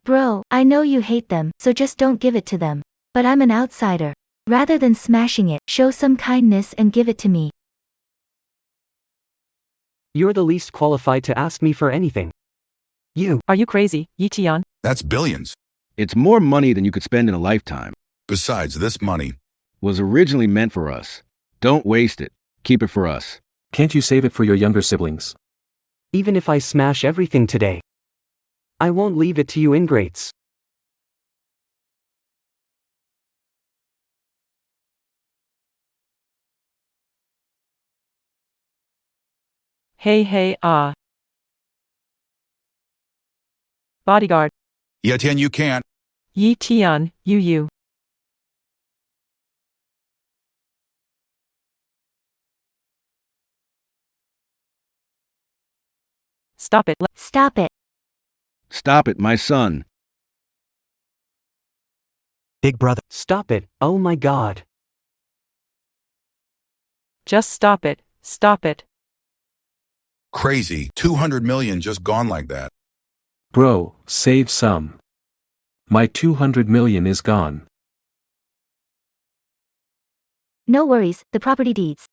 Bro, I know you hate them, so just don't give it to them. But I'm an outsider. Rather than smashing it, show some kindness and give it to me. You're the least qualified to ask me for anything. You. Are you crazy, Yi Tian? That's billions. It's more money than you could spend in a lifetime. Besides, this money. Was originally meant for us. Don't waste it. Keep it for us. Can't you save it for your younger siblings? Even if I smash everything today, I won't leave it to you ingrates. Hey, ah. Bodyguard, Yetian, you can't. Yi Tian, you. Stop it. Stop it. Stop it, my son. Big Brother. Stop it, oh my god. Just stop it, stop it. Crazy. 200 million just gone like that. Bro, save some. My 200 million is gone. No worries, the property deeds.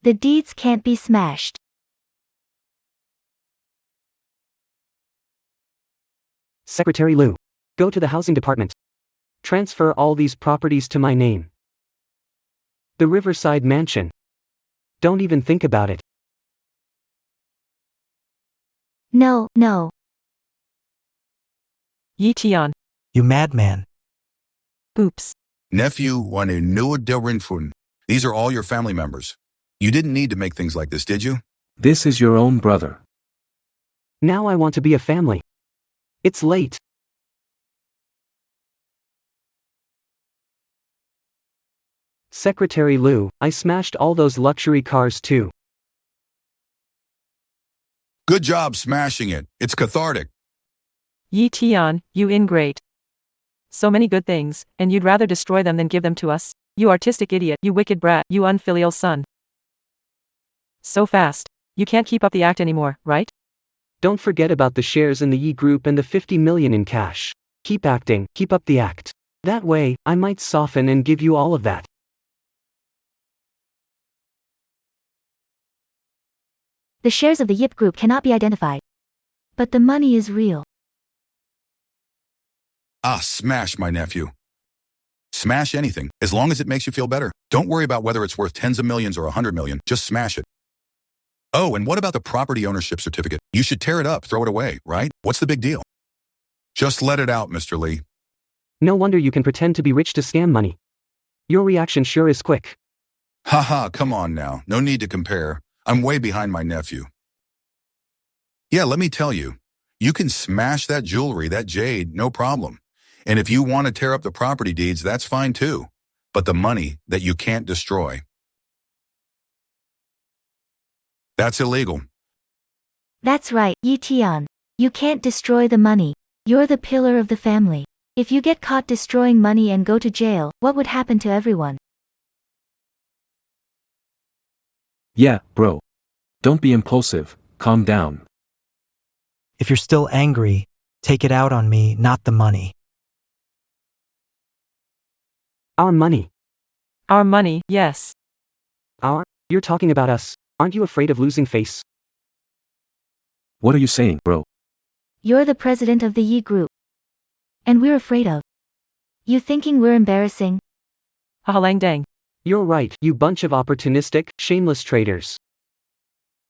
The deeds can't be smashed. Secretary Lou. Go to the housing department. Transfer all these properties to my name. The Riverside Mansion. Don't even think about it. No. Yi Tian. You madman. Oops. Nephew, one new Delrinfun. These are all your family members. You didn't need to make things like this, did you? This is your own brother. Now I want to be a family. It's late. Secretary Lou, I smashed all those luxury cars too. Good job smashing it. It's cathartic. Yi Tian, you ingrate. So many good things, and you'd rather destroy them than give them to us? You artistic idiot, you wicked brat, you unfilial son. So fast. You can't keep up the act anymore, right? Don't forget about the shares in the Yi Group and the 50 million in cash. Keep acting, keep up the act. That way, I might soften and give you all of that. The shares of the Yip Group cannot be identified. But the money is real. Ah, smash, my nephew. Smash anything, as long as it makes you feel better. Don't worry about whether it's worth tens of millions or 100 million. Just smash it. Oh, and what about the property ownership certificate? You should tear it up, throw it away, right? What's the big deal? Just let it out, Mr. Lee. No wonder you can pretend to be rich to scam money. Your reaction sure is quick. Haha, come on now. No need to compare. I'm way behind my nephew. Yeah, let me tell you. You can smash that jewelry, that jade, no problem. And if you want to tear up the property deeds, that's fine too. But the money that you can't destroy, that's illegal. That's right, Yi-Tian. You can't destroy the money. You're the pillar of the family. If you get caught destroying money and go to jail, what would happen to everyone? Yeah, bro. Don't be impulsive, calm down. If you're still angry, take it out on me, not the money. Our money. Our money, yes. You're talking about us. Aren't you afraid of losing face? What are you saying, bro? You're the president of the Yi Group. And we're afraid of you thinking we're embarrassing. Hahalang dang. You're right, you bunch of opportunistic, shameless traitors.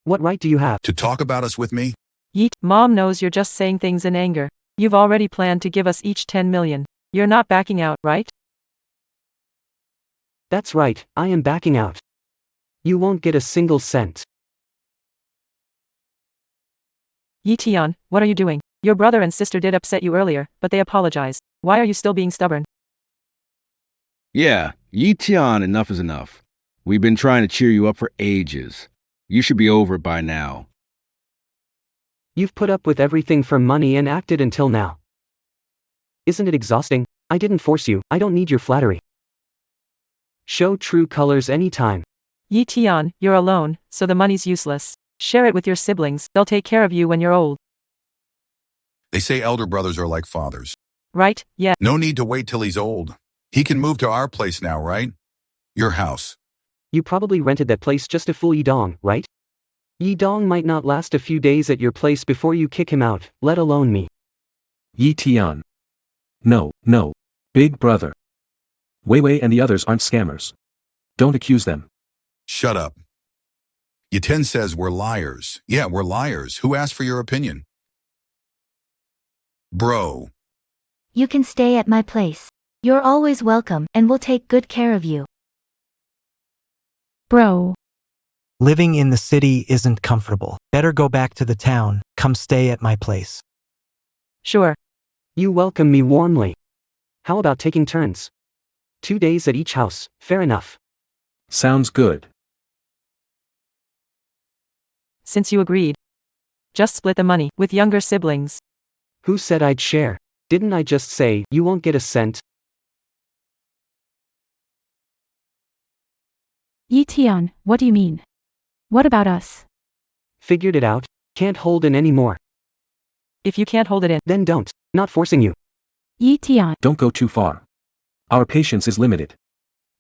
What right do you have To talk about us with me? Yeet, Mom knows you're just saying things in anger. You've already planned to give us each 10 million. You're not backing out, right? That's right, I am backing out. You won't get a single cent. Yi-Tian, what are you doing? Your brother and sister did upset you earlier, but they apologized. Why are you still being stubborn? Yeah, Yi-Tian, enough is enough. We've been trying to cheer you up for ages. You should be over it by now. You've put up with everything for money and acted until now. Isn't it exhausting? I didn't force you, I don't need your flattery. Show true colors anytime. Yi-Tian, you're alone, so the money's useless. Share it with your siblings, they'll take care of you when you're old. They say elder brothers are like fathers. Right, yeah. No need to wait till he's old. He can move to our place now, right? Your house. You probably rented that place just to fool Yidong, right? Yidong might not last a few days at your place before you kick him out, let alone me. Yi-Tian. No, Big brother. Wei and the others aren't scammers. Don't accuse them. Shut up. Yaten says we're liars. Yeah, we're liars. Who asked for your opinion? Bro. You can stay at my place. You're always welcome, and we'll take good care of you. Bro. Living in the city isn't comfortable. Better go back to the town. Come stay at my place. Sure. You welcome me warmly. How about taking turns? 2 days at each house, fair enough. Sounds good. Since you agreed. Just split the money with younger siblings. Who said I'd share? Didn't I just say, you won't get a cent? Yi-Tian, what do you mean? What about us? Figured it out, can't hold in anymore. If you can't hold it in, Then don't, not forcing you. Yi-Tian, Don't go too far. Our patience is limited.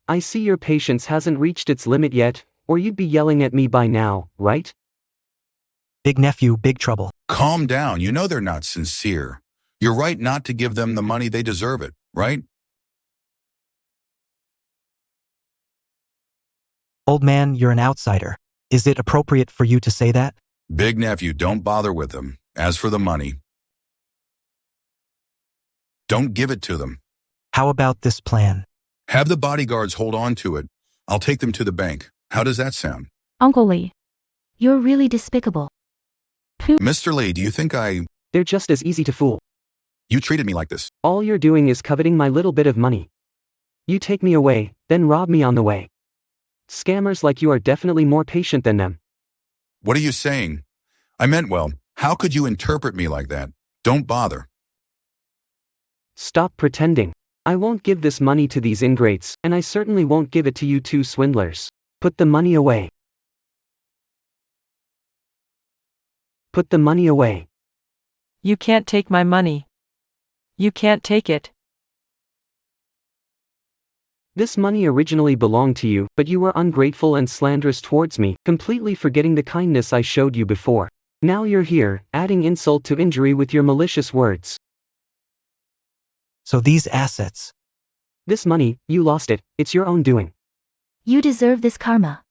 I see your patience hasn't reached its limit yet, or you'd be yelling at me by now, right? Big nephew, big trouble. Calm down. You know they're not sincere. You're right not to give them the money. They deserve it, right? Old man, you're an outsider. Is it appropriate for you to say that? Big nephew, don't bother with them. As for the money, don't give it to them. How about this plan? Have the bodyguards hold on to it. I'll take them to the bank. How does that sound? Uncle Lee. You're really despicable. Mr. Lee, do you think They're just as easy to fool. you treated me like this? All you're doing is coveting my little bit of money. You take me away, then rob me on the way. Scammers like you are definitely more patient than them. What are you saying? I meant well. How could you interpret me like that? Don't bother. Stop pretending. I won't give this money to these ingrates, and I certainly won't give it to you two swindlers. Put the money away. Put the money away. you can't take my money. You can't take it. This money originally belonged to you, but you were ungrateful and slanderous towards me, completely forgetting the kindness I showed you before. Now you're here, adding insult to injury with your malicious words. So these assets, This money, you lost it, it's your own doing. You deserve this karma.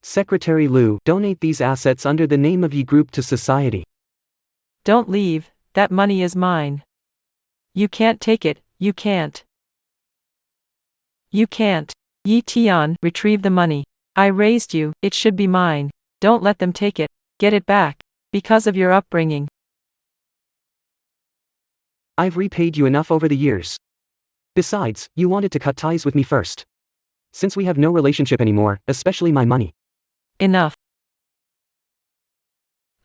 Secretary Liu, donate these assets under the name of Yi Group to society. Don't leave, that money is mine. You can't take it, you can't. You can't. Yi Tian, retrieve the money. I raised you, it should be mine. Don't let them take it, get it back, because of your upbringing. I've repaid you enough over the years. Besides, you wanted to cut ties with me first. Since we have no relationship anymore, especially my money. Enough.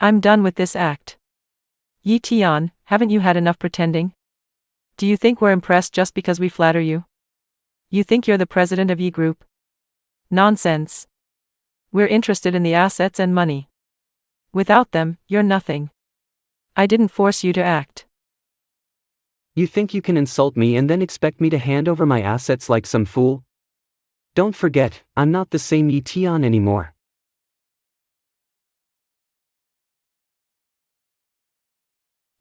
I'm done with this act. Yi Tian, haven't you had enough pretending? Do you think we're impressed just because we flatter you? You think you're the president of Yi Group? Nonsense. We're interested in the assets and money. Without them, you're nothing. I didn't force you to act. You think you can insult me and then expect me to hand over my assets like some fool? Don't forget, I'm not the same Yi Tian anymore.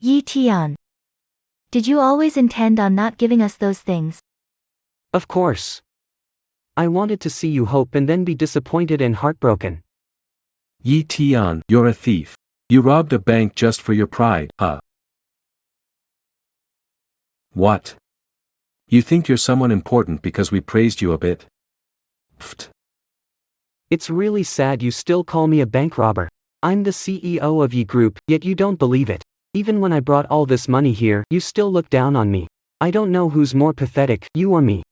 Yi Tian. Did you always intend on not giving us those things? Of course. I wanted to see you hope and then be disappointed and heartbroken. Yi Tian, you're a thief. You robbed a bank just for your pride, huh? What? You think you're someone important because we praised you a bit? Pfft. It's really sad you still call me a bank robber. I'm the CEO of Yi Group, yet you don't believe it. Even when I brought all this money here, you still look down on me. I don't know who's more pathetic, you or me.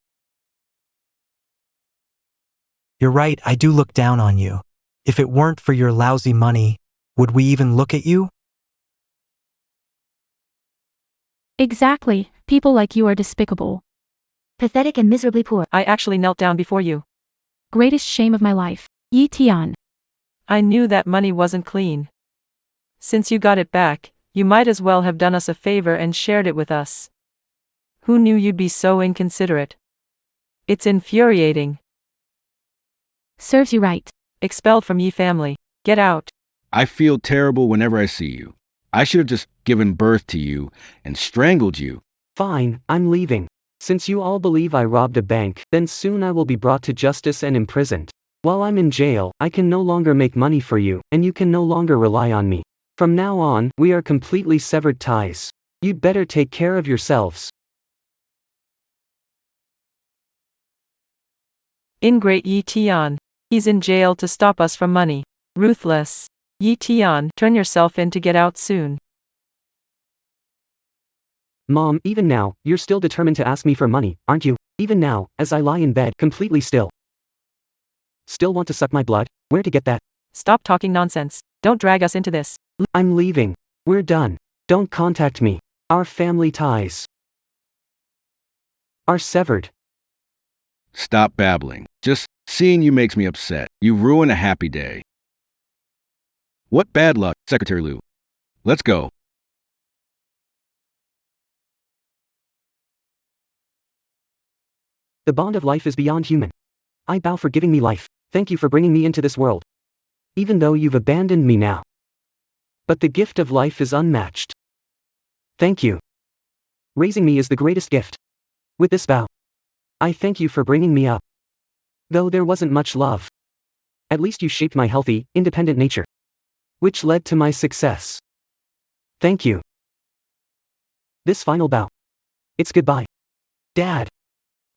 You're right, I do look down on you. If it weren't for your lousy money, would we even look at you? Exactly, people like you are despicable. Pathetic and miserably poor. I actually knelt down before you. Greatest shame of my life. Yi Tian. I knew that money wasn't clean. Since you got it back, you might as well have done us a favor and shared it with us. Who knew you'd be so inconsiderate? It's infuriating. Serves you right. Expelled from Yi family. Get out. I feel terrible whenever I see you. I should have just given birth to you and strangled you. Fine, I'm leaving. Since you all believe I robbed a bank, then soon I will be brought to justice and imprisoned. While I'm in jail, I can no longer make money for you, and you can no longer rely on me. From now on, we are completely severed ties. You'd better take care of yourselves. Ingrate Yi Tian. He's in jail to stop us from money. Ruthless. Yi Tian, turn yourself in to get out soon. Mom, even now, you're still determined to ask me for money, aren't you? Even now, as I lie in bed, completely still. Still want to suck my blood? Where to get that? Stop talking nonsense. Don't drag us into this. I'm leaving. We're done. Don't contact me. Our family ties are severed. Stop babbling. Just seeing you makes me upset. You ruin a happy day. What bad luck, Secretary Liu. Let's go. The bond of life is beyond human. I bow for giving me life. Thank you for bringing me into this world. Even though you've abandoned me now. But the gift of life is unmatched. Thank you. Raising me is the greatest gift. With this vow, I thank you for bringing me up. Though there wasn't much love. At least you shaped my healthy, independent nature. Which led to my success. Thank you. This final bow. It's goodbye. Dad.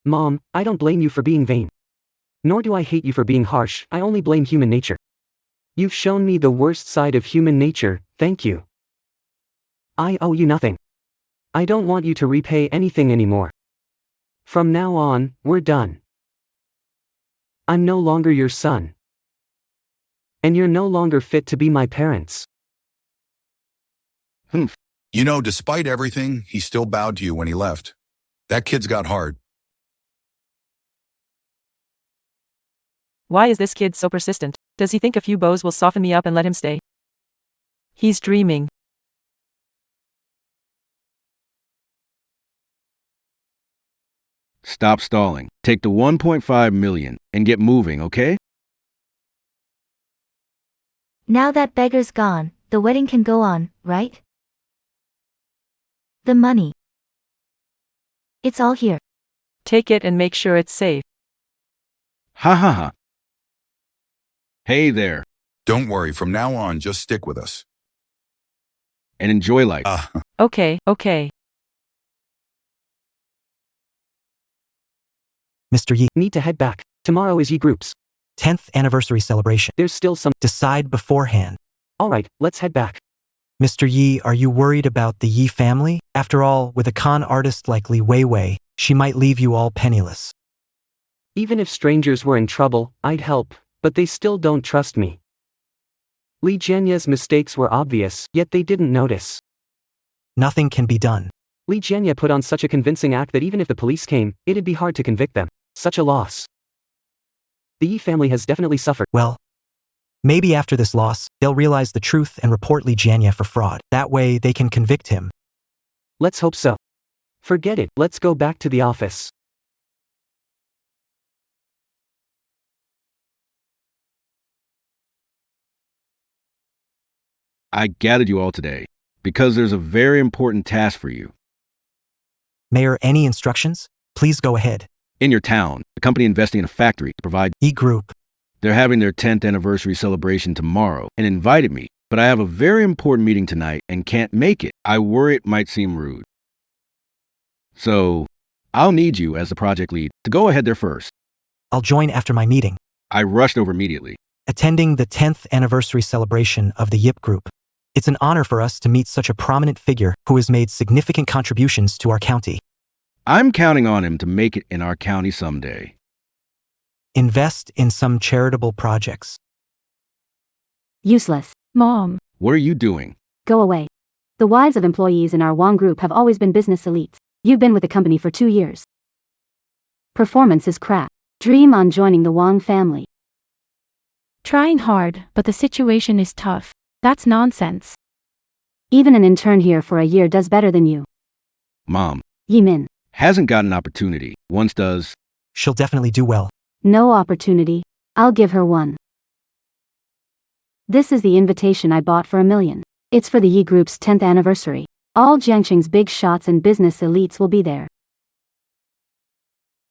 Mom, I don't blame you for being vain. Nor do I hate you for being harsh, I only blame human nature. You've shown me the worst side of human nature, thank you. I owe you nothing. I don't want you to repay anything anymore. From now on, we're done. I'm no longer your son. And you're no longer fit to be my parents. You know, despite everything, he still bowed to you when he left. That kid's got heart. Why is this kid so persistent? Does he think a few bows will soften me up and let him stay? He's dreaming. Stop stalling. Take the 1.5 million and get moving, okay? Now that beggar's gone, the wedding can go on, right? The money. It's all here. Take it and make sure it's safe. Ha ha ha. Hey there, Don't worry, from now on, just stick with us. and enjoy life. Okay, okay. Mr. Yi, Need to head back. Tomorrow is Yi Group's 10th anniversary celebration. There's still some. Decide beforehand. Alright, let's head back. Mr. Yi, are you worried about the Yi family? After all, with a con artist like Li Weiwei, she might leave you all penniless. Even if strangers were in trouble, I'd help, but they still don't trust me. Li Jianya's mistakes were obvious, yet they didn't notice. Nothing can be done. Li Jianya put on such a convincing act that even if the police came, it'd be hard to convict them. Such a loss. The Yi family has definitely suffered. Well, maybe after this loss, they'll realize the truth and report Li Jianya for fraud. That way, they can convict him. Let's hope so. Forget it, let's go back to the office. I gathered you all today because there's a very important task for you. Mayor, any instructions? Please go ahead. In your town, a company investing in a factory to provide. E Group. They're having their 10th anniversary celebration tomorrow and invited me, but I have a very important meeting tonight and can't make it. I worry it might seem rude. So, I'll need you as the project lead to go ahead there first. I'll join after my meeting. I rushed over immediately. Attending the 10th anniversary celebration of the Yip Group. It's an honor for us to meet such a prominent figure who has made significant contributions to our county. I'm counting on him to make it in our county someday. Invest in some charitable projects. Useless. Mom. What are you doing? Go away. The wives of employees in our Wong group have always been business elites. You've been with the company for 2 years. Performance is crap. Dream on joining the Wong family. Trying hard, but the situation is tough. That's nonsense. Even an intern here for a year does better than you. Mom Yi Min. hasn't got an opportunity. Once does. She'll definitely do well. No opportunity. I'll give her one. This is the invitation I bought for $1 million. It's for the Yi Group's 10th anniversary. All Jiangqing's big shots and business elites will be there.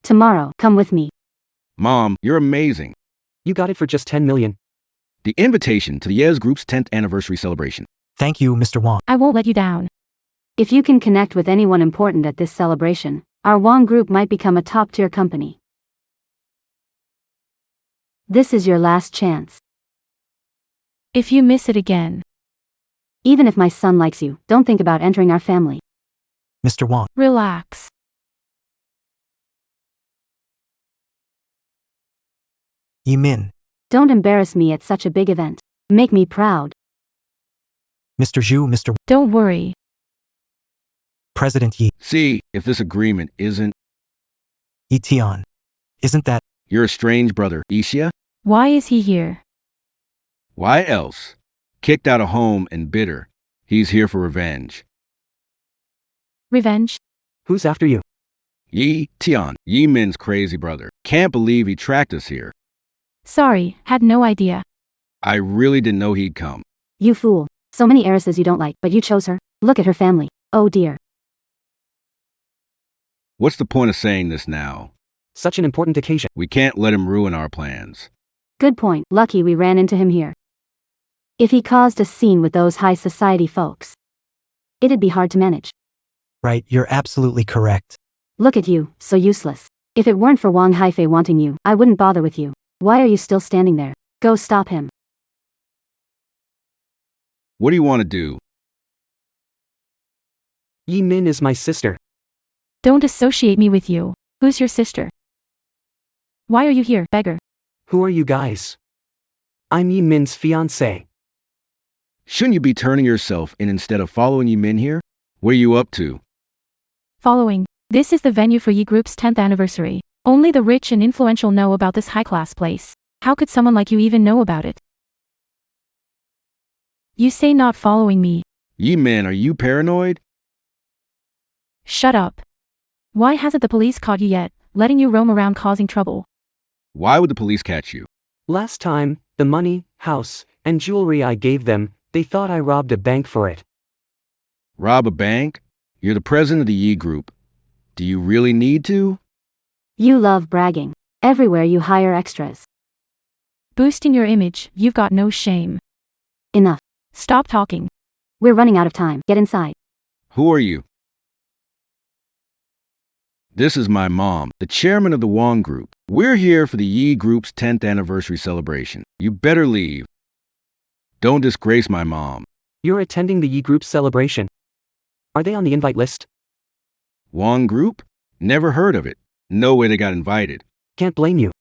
Tomorrow, come with me. Mom, you're amazing. You got it for just 10 million. The invitation to the Yes Group's 10th anniversary celebration. Thank you, Mr. Wong. I won't let you down. If you can connect with anyone important at this celebration, our Wong group might become a top-tier company. This is your last chance. If you miss it again. Even if my son likes you, don't think about entering our family. Mr. Wong. Relax. Yi Min. Don't embarrass me at such a big event. Make me proud. Mr. Zhu. Mr. Wong. Don't worry. President Yi. See, if this agreement isn't. Yi Tian. Isn't that? Your estranged brother, Isha? Why is he here? Why else? Kicked out of home and bitter. He's here for revenge. Revenge? Who's after you? Yi Tian, Yi Min's crazy brother. Can't believe he tracked us here. Sorry, had no idea. I really didn't know he'd come. You fool. So many heiresses you don't like, but you chose her. Look at her family. Oh dear. What's the point of saying this now? Such an important occasion. We can't let him ruin our plans. Good point. Lucky we ran into him here. If he caused a scene with those high society folks, it'd be hard to manage. Right, you're absolutely correct. Look at you, so useless. If it weren't for Wang Haifei wanting you, I wouldn't bother with you. Why are you still standing there? Go stop him. What do you want to do? Yi Min is my sister. Don't associate me with you. Who's your sister? Why are you here, beggar? Who are you guys? I'm Yi Min's fiancé. Shouldn't you be turning yourself in instead of following Yi Min here? What are you up to? Following. This is the venue for Yi Group's 10th anniversary. Only the rich and influential know about this high-class place. How could someone like you even know about it? You say not following me. Yi Min, are you paranoid? Shut up. Why hasn't the police caught you yet, letting you roam around causing trouble? Why would the police catch you? Last time, the money, house, and jewelry I gave them, they thought I robbed a bank for it. Rob a bank? You're the president of the Yi Group. Do you really need to? You love bragging. Everywhere you hire extras. Boosting your image, you've got no shame. Enough. Stop talking. We're running out of time. Get inside. Who are you? This is my mom, the chairman of the Wong Group. We're here for the Yi Group's 10th anniversary celebration. You better leave. Don't disgrace my mom. You're attending the Yi Group's celebration. Are they on the invite list? Wong Group? Never heard of it. No way they got invited. Can't blame you.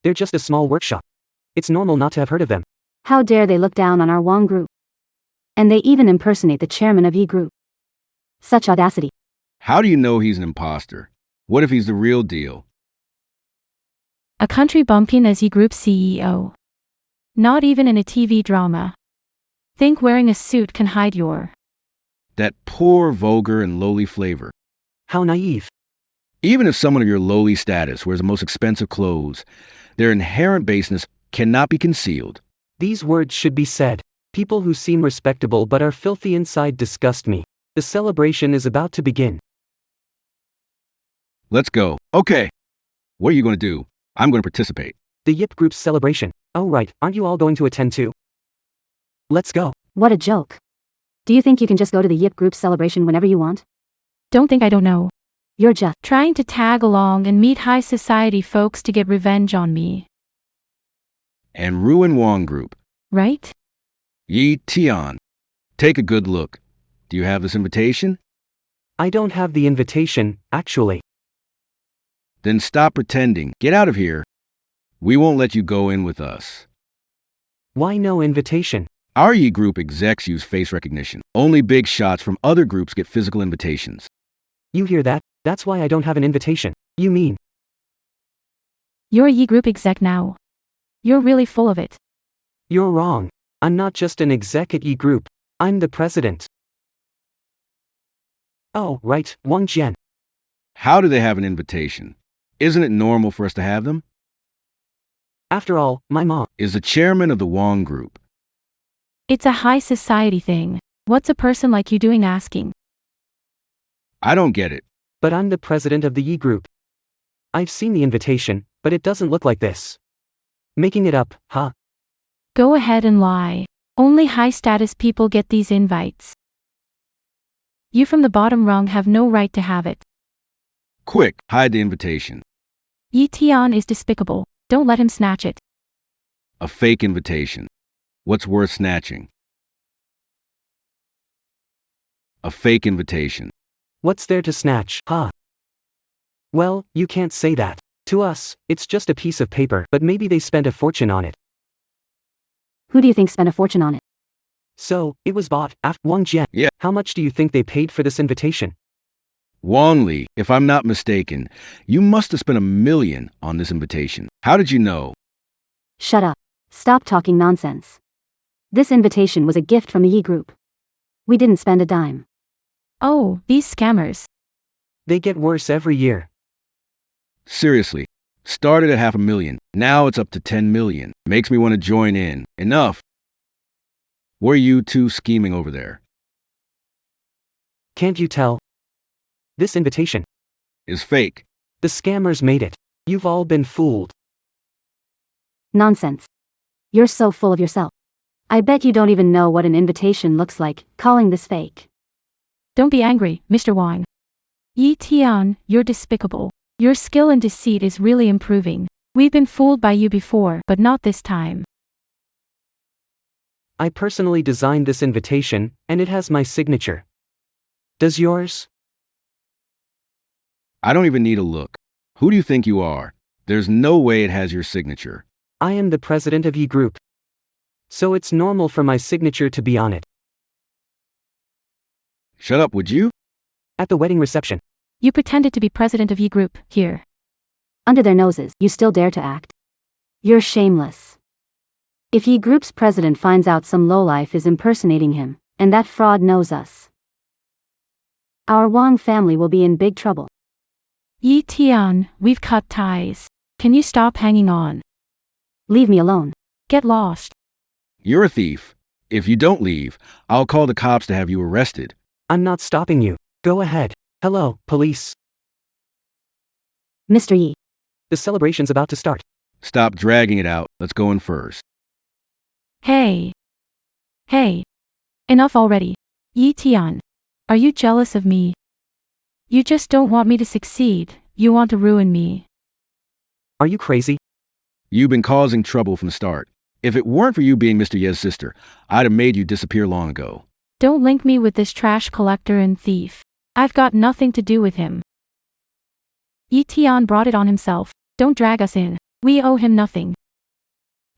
They're just a small workshop. It's normal not to have heard of them. How dare they look down on our Wong Group? And they even impersonate the chairman of Yi Group. Such audacity. How do you know he's an imposter? What if he's the real deal? A country bumpkin as Yi Group CEO. Not even in a TV drama. Think wearing a suit can hide your... That poor, vulgar, and lowly flavor. How naive. Even if someone of your lowly status wears the most expensive clothes, their inherent baseness cannot be concealed. These words should be said. People who seem respectable but are filthy inside disgust me. The celebration is about to begin. Let's go. Okay. What are you going to do? I'm going to participate. The Yip Group's celebration. Oh right, aren't you all going to attend too? Let's go. What a joke. Do you think you can just go to the Yip Group's celebration whenever you want? Don't think I don't know. You're just Trying to tag along and meet high society folks to get revenge on me. And ruin Wong Group. Right? Yi Tian. Take a good look. Do you have this invitation? I don't have the invitation, actually. Then stop pretending. Get out of here. We won't let you go in with us. Why no invitation? Our Yi Group execs use face recognition. Only big shots from other groups get physical invitations. You hear that? That's why I don't have an invitation. You mean? You're a Yi Group exec now. You're really full of it. You're wrong. I'm not just an exec at Yi Group. I'm the president. Oh, right, Wang Jian. How do they have an invitation? Isn't it normal for us to have them? After all, my mom Is the chairman of the Wong Group. It's a high society thing. What's a person like you doing asking? I don't get it. But I'm the president of the Yi Group. I've seen the invitation, but it doesn't look like this. Making it up, huh? Go ahead and lie. Only high status people get these invites. You from the bottom rung have no right to have it. Quick, hide the invitation. Yi Tian is despicable. Don't let him snatch it. A fake invitation. What's worth snatching? A fake invitation. What's there to snatch, huh? Well, you can't say that. To us, it's just a piece of paper, but maybe they spent a fortune on it. Who do you think spent a fortune on it? So, it was bought after Wang Jian. Yeah. How much do you think they paid for this invitation? Wong Li, if I'm not mistaken, you must have spent $1 million on this invitation. How did you know? Shut up. Stop talking nonsense. This invitation was a gift from the Yi Group. We didn't spend a dime. Oh, these scammers. They get worse every year. Seriously. Started at $500,000. Now it's up to $10 million. Makes me want to join in. Enough. What are you two scheming over there? Can't you tell? This invitation Is fake. The scammers made it. You've all been fooled. Nonsense. You're so full of yourself. I bet you don't even know what an invitation looks like, calling this fake. Don't be angry, Mr. Wang. Yi Tian, you're despicable. Your skill in deceit is really improving. We've been fooled by you before, but not this time. I personally designed this invitation, and it has my signature. Does yours? I don't even need a look. Who do you think you are? There's no way it has your signature. I am the president of Yi Group. So it's normal for my signature to be on it. Shut up, would you? At the wedding reception. You pretended to be president of Yi Group, here. Under their noses, you still dare to act? You're shameless. If Yi Group's president finds out some lowlife is impersonating him, and that fraud knows us, our Wang family will be in big trouble. Yi Tian, we've cut ties. Can you stop hanging on? Leave me alone. Get lost. You're a thief. If you don't leave, I'll call the cops to have you arrested. I'm not stopping you. Go ahead. Hello, police. Mr. Yi. The celebration's about to start. Stop dragging it out. Let's go in first. Hey. Hey. Enough already. Yi Tian. Are you jealous of me? You just don't want me to succeed, you want to ruin me. Are you crazy? You've been causing trouble from the start. If it weren't for you being Mr. Ye's sister, I'd have made you disappear long ago. Don't link me with this trash collector and thief. I've got nothing to do with him. Yi Tian brought it on himself. Don't drag us in. We owe him nothing.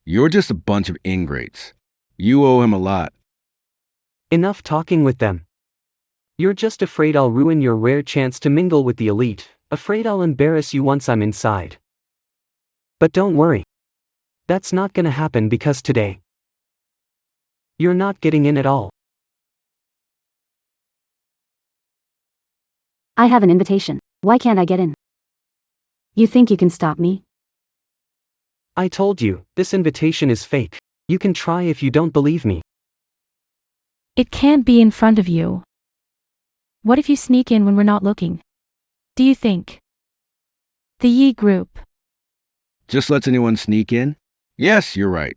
You're just a bunch of ingrates. You owe him a lot. Enough talking with them. You're just afraid I'll ruin your rare chance to mingle with the elite, afraid I'll embarrass you once I'm inside. But don't worry. That's not gonna happen because today, you're not getting in at all. I have an invitation. Why can't I get in? You think you can stop me? I told you, this invitation is fake. You can try if you don't believe me. It can't be in front of you. What if you sneak in when we're not looking? Do you think? The Yi group. Just lets anyone sneak in? Yes, you're right.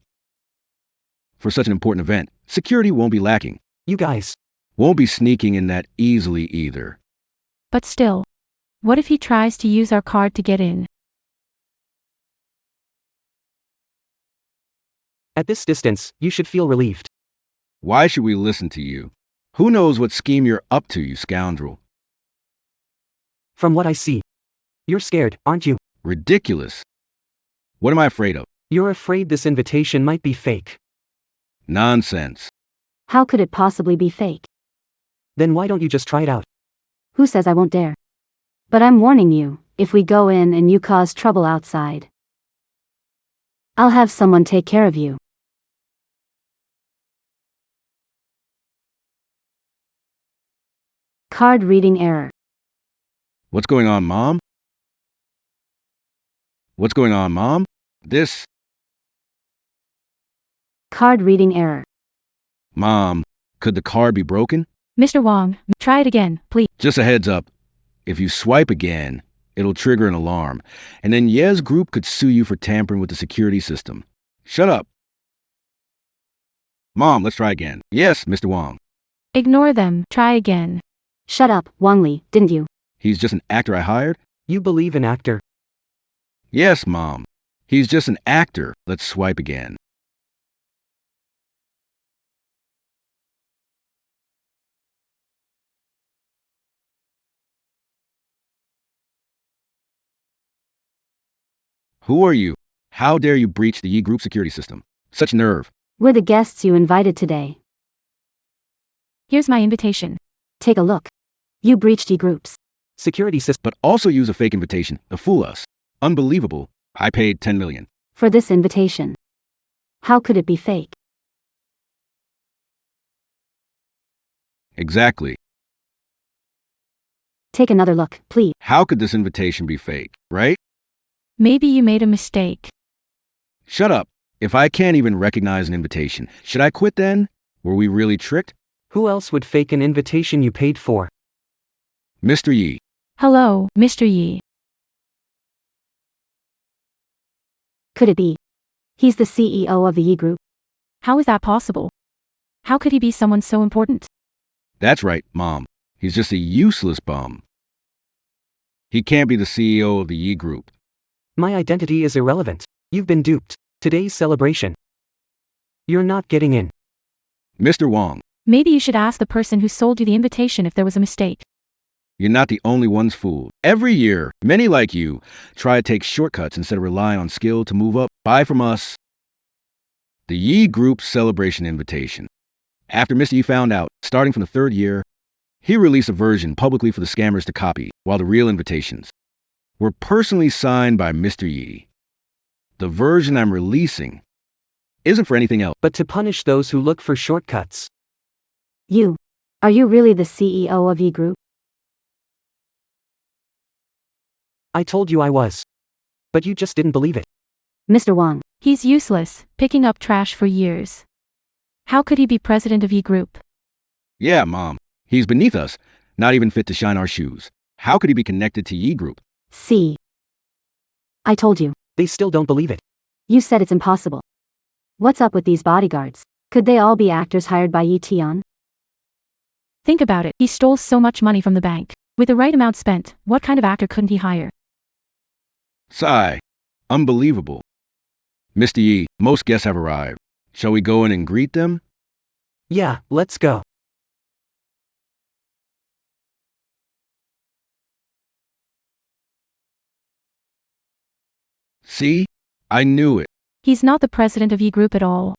For such an important event, security won't be lacking. You guys. Won't be sneaking in that easily either. But still. What if he tries to use our card to get in? At this distance, you should feel relieved. Why should we listen to you? Who knows what scheme you're up to, you scoundrel? From what I see, you're scared, aren't you? Ridiculous. What am I afraid of? You're afraid this invitation might be fake. Nonsense. How could it possibly be fake? Then why don't you just try it out? Who says I won't dare? But I'm warning you, if we go in and you cause trouble outside, I'll have someone take care of you. Card reading error. What's going on, Mom? What's going on, Mom? This... Card reading error. Mom, could the card be broken? Mr. Wong, try it again, please. Just a heads up. If you swipe again, it'll trigger an alarm, and then Ye's group could sue you for tampering with the security system. Shut up. Mom, let's try again. Yes, Mr. Wong. Ignore them, try again. Shut up, Wang Li, didn't you? He's just an actor I hired? You believe an actor? Yes, Mom. He's just an actor. Let's swipe again. Who are you? How dare you breach the Yi group security system? Such nerve. We're the guests you invited today. Here's my invitation. Take a look. You breached E-groups. Security system. But also use a fake invitation to fool us. Unbelievable. I paid 10 million. For this invitation. How could it be fake? Exactly. Take another look, please. How could this invitation be fake, right? Maybe you made a mistake. Shut up. If I can't even recognize an invitation, should I quit then? Were we really tricked? Who else would fake an invitation you paid for? Mr. Yi. Hello, Mr. Yi. Could it be? He's the CEO of the Yi group. How is that possible? How could he be someone so important? That's right, Mom. He's just a useless bum. He can't be the CEO of the Yi group. My identity is irrelevant. You've been duped. Today's celebration. You're not getting in. Mr. Wong. Maybe you should ask the person who sold you the invitation if there was a mistake. You're not the only ones fooled. Every year, many like you try to take shortcuts instead of relying on skill to move up. Buy from us. The Yi Group Celebration Invitation. After Mr. Yi found out, starting from the third year, he released a version publicly for the scammers to copy, while the real invitations were personally signed by Mr. Yi. The version I'm releasing isn't for anything else. But to punish those who look for shortcuts. Are you really the CEO of E-Group? I told you I was. But you just didn't believe it. Mr. Wang. He's useless, picking up trash for years. How could he be president of E-Group? Yeah, Mom. He's beneath us, not even fit to shine our shoes. How could he be connected to Yi Group? See. I told you. They still don't believe it. You said it's impossible. What's up with these bodyguards? Could they all be actors hired by Yi Tian? Think about it. He stole so much money from the bank. With the right amount spent, what kind of actor couldn't he hire? Sigh. Unbelievable. Mr. Yi, most guests have arrived. Shall we go in and greet them? Yeah, let's go. See? I knew it. He's not the president of Yi Group at all.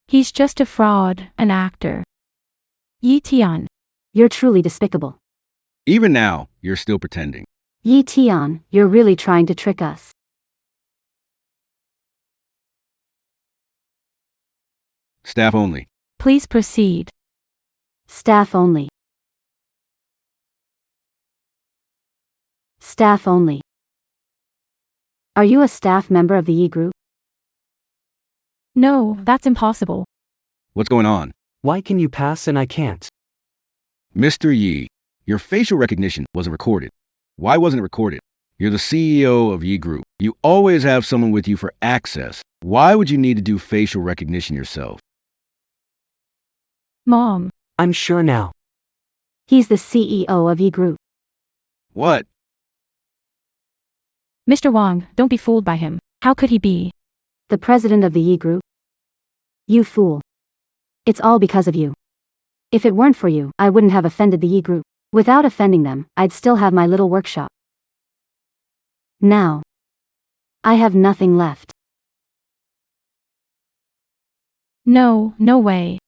He's just a fraud, an actor. Yi Tian. You're truly despicable. Even now, you're still pretending. Yi Tian, you're really trying to trick us. Staff only. Please proceed. Staff only. Staff only. Are you a staff member of the Yi Group? No, that's impossible. What's going on? Why can you pass and I can't? Mr. Yi, your facial recognition wasn't recorded. Why wasn't it recorded? You're the CEO of Yi Group. You always have someone with you for access. Why would you need to do facial recognition yourself? Mom. I'm sure now. He's the CEO of Yi Group. What? Mr. Wang, don't be fooled by him. How could he be? The president of the Yi Group? You fool. It's all because of you. If it weren't for you, I wouldn't have offended the Yi Group. Without offending them, I'd still have my little workshop. Now, I have nothing left. No, no way.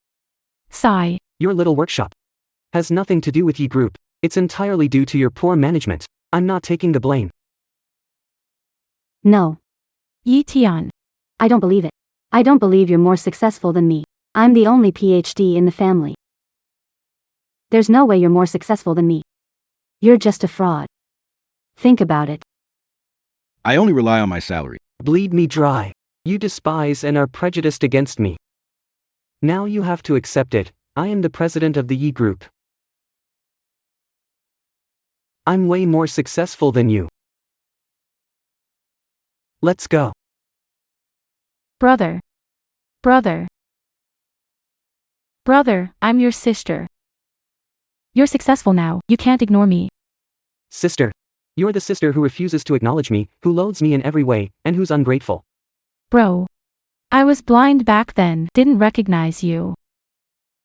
Sigh. Your little workshop has nothing to do with Yi Group. It's entirely due to your poor management. I'm not taking the blame. No. Yi Tian. I don't believe it. I don't believe you're more successful than me. I'm the only PhD in the family. There's no way you're more successful than me. You're just a fraud. Think about it. I only rely on my salary. Bleed me dry. You despise and are prejudiced against me. Now you have to accept it. I am the president of the Yi Group. I'm way more successful than you. Let's go. Brother. Brother. Brother, I'm your sister. You're successful now, you can't ignore me. Sister. You're the sister who refuses to acknowledge me, who loathes me in every way, and who's ungrateful. Bro. I was blind back then, didn't recognize you.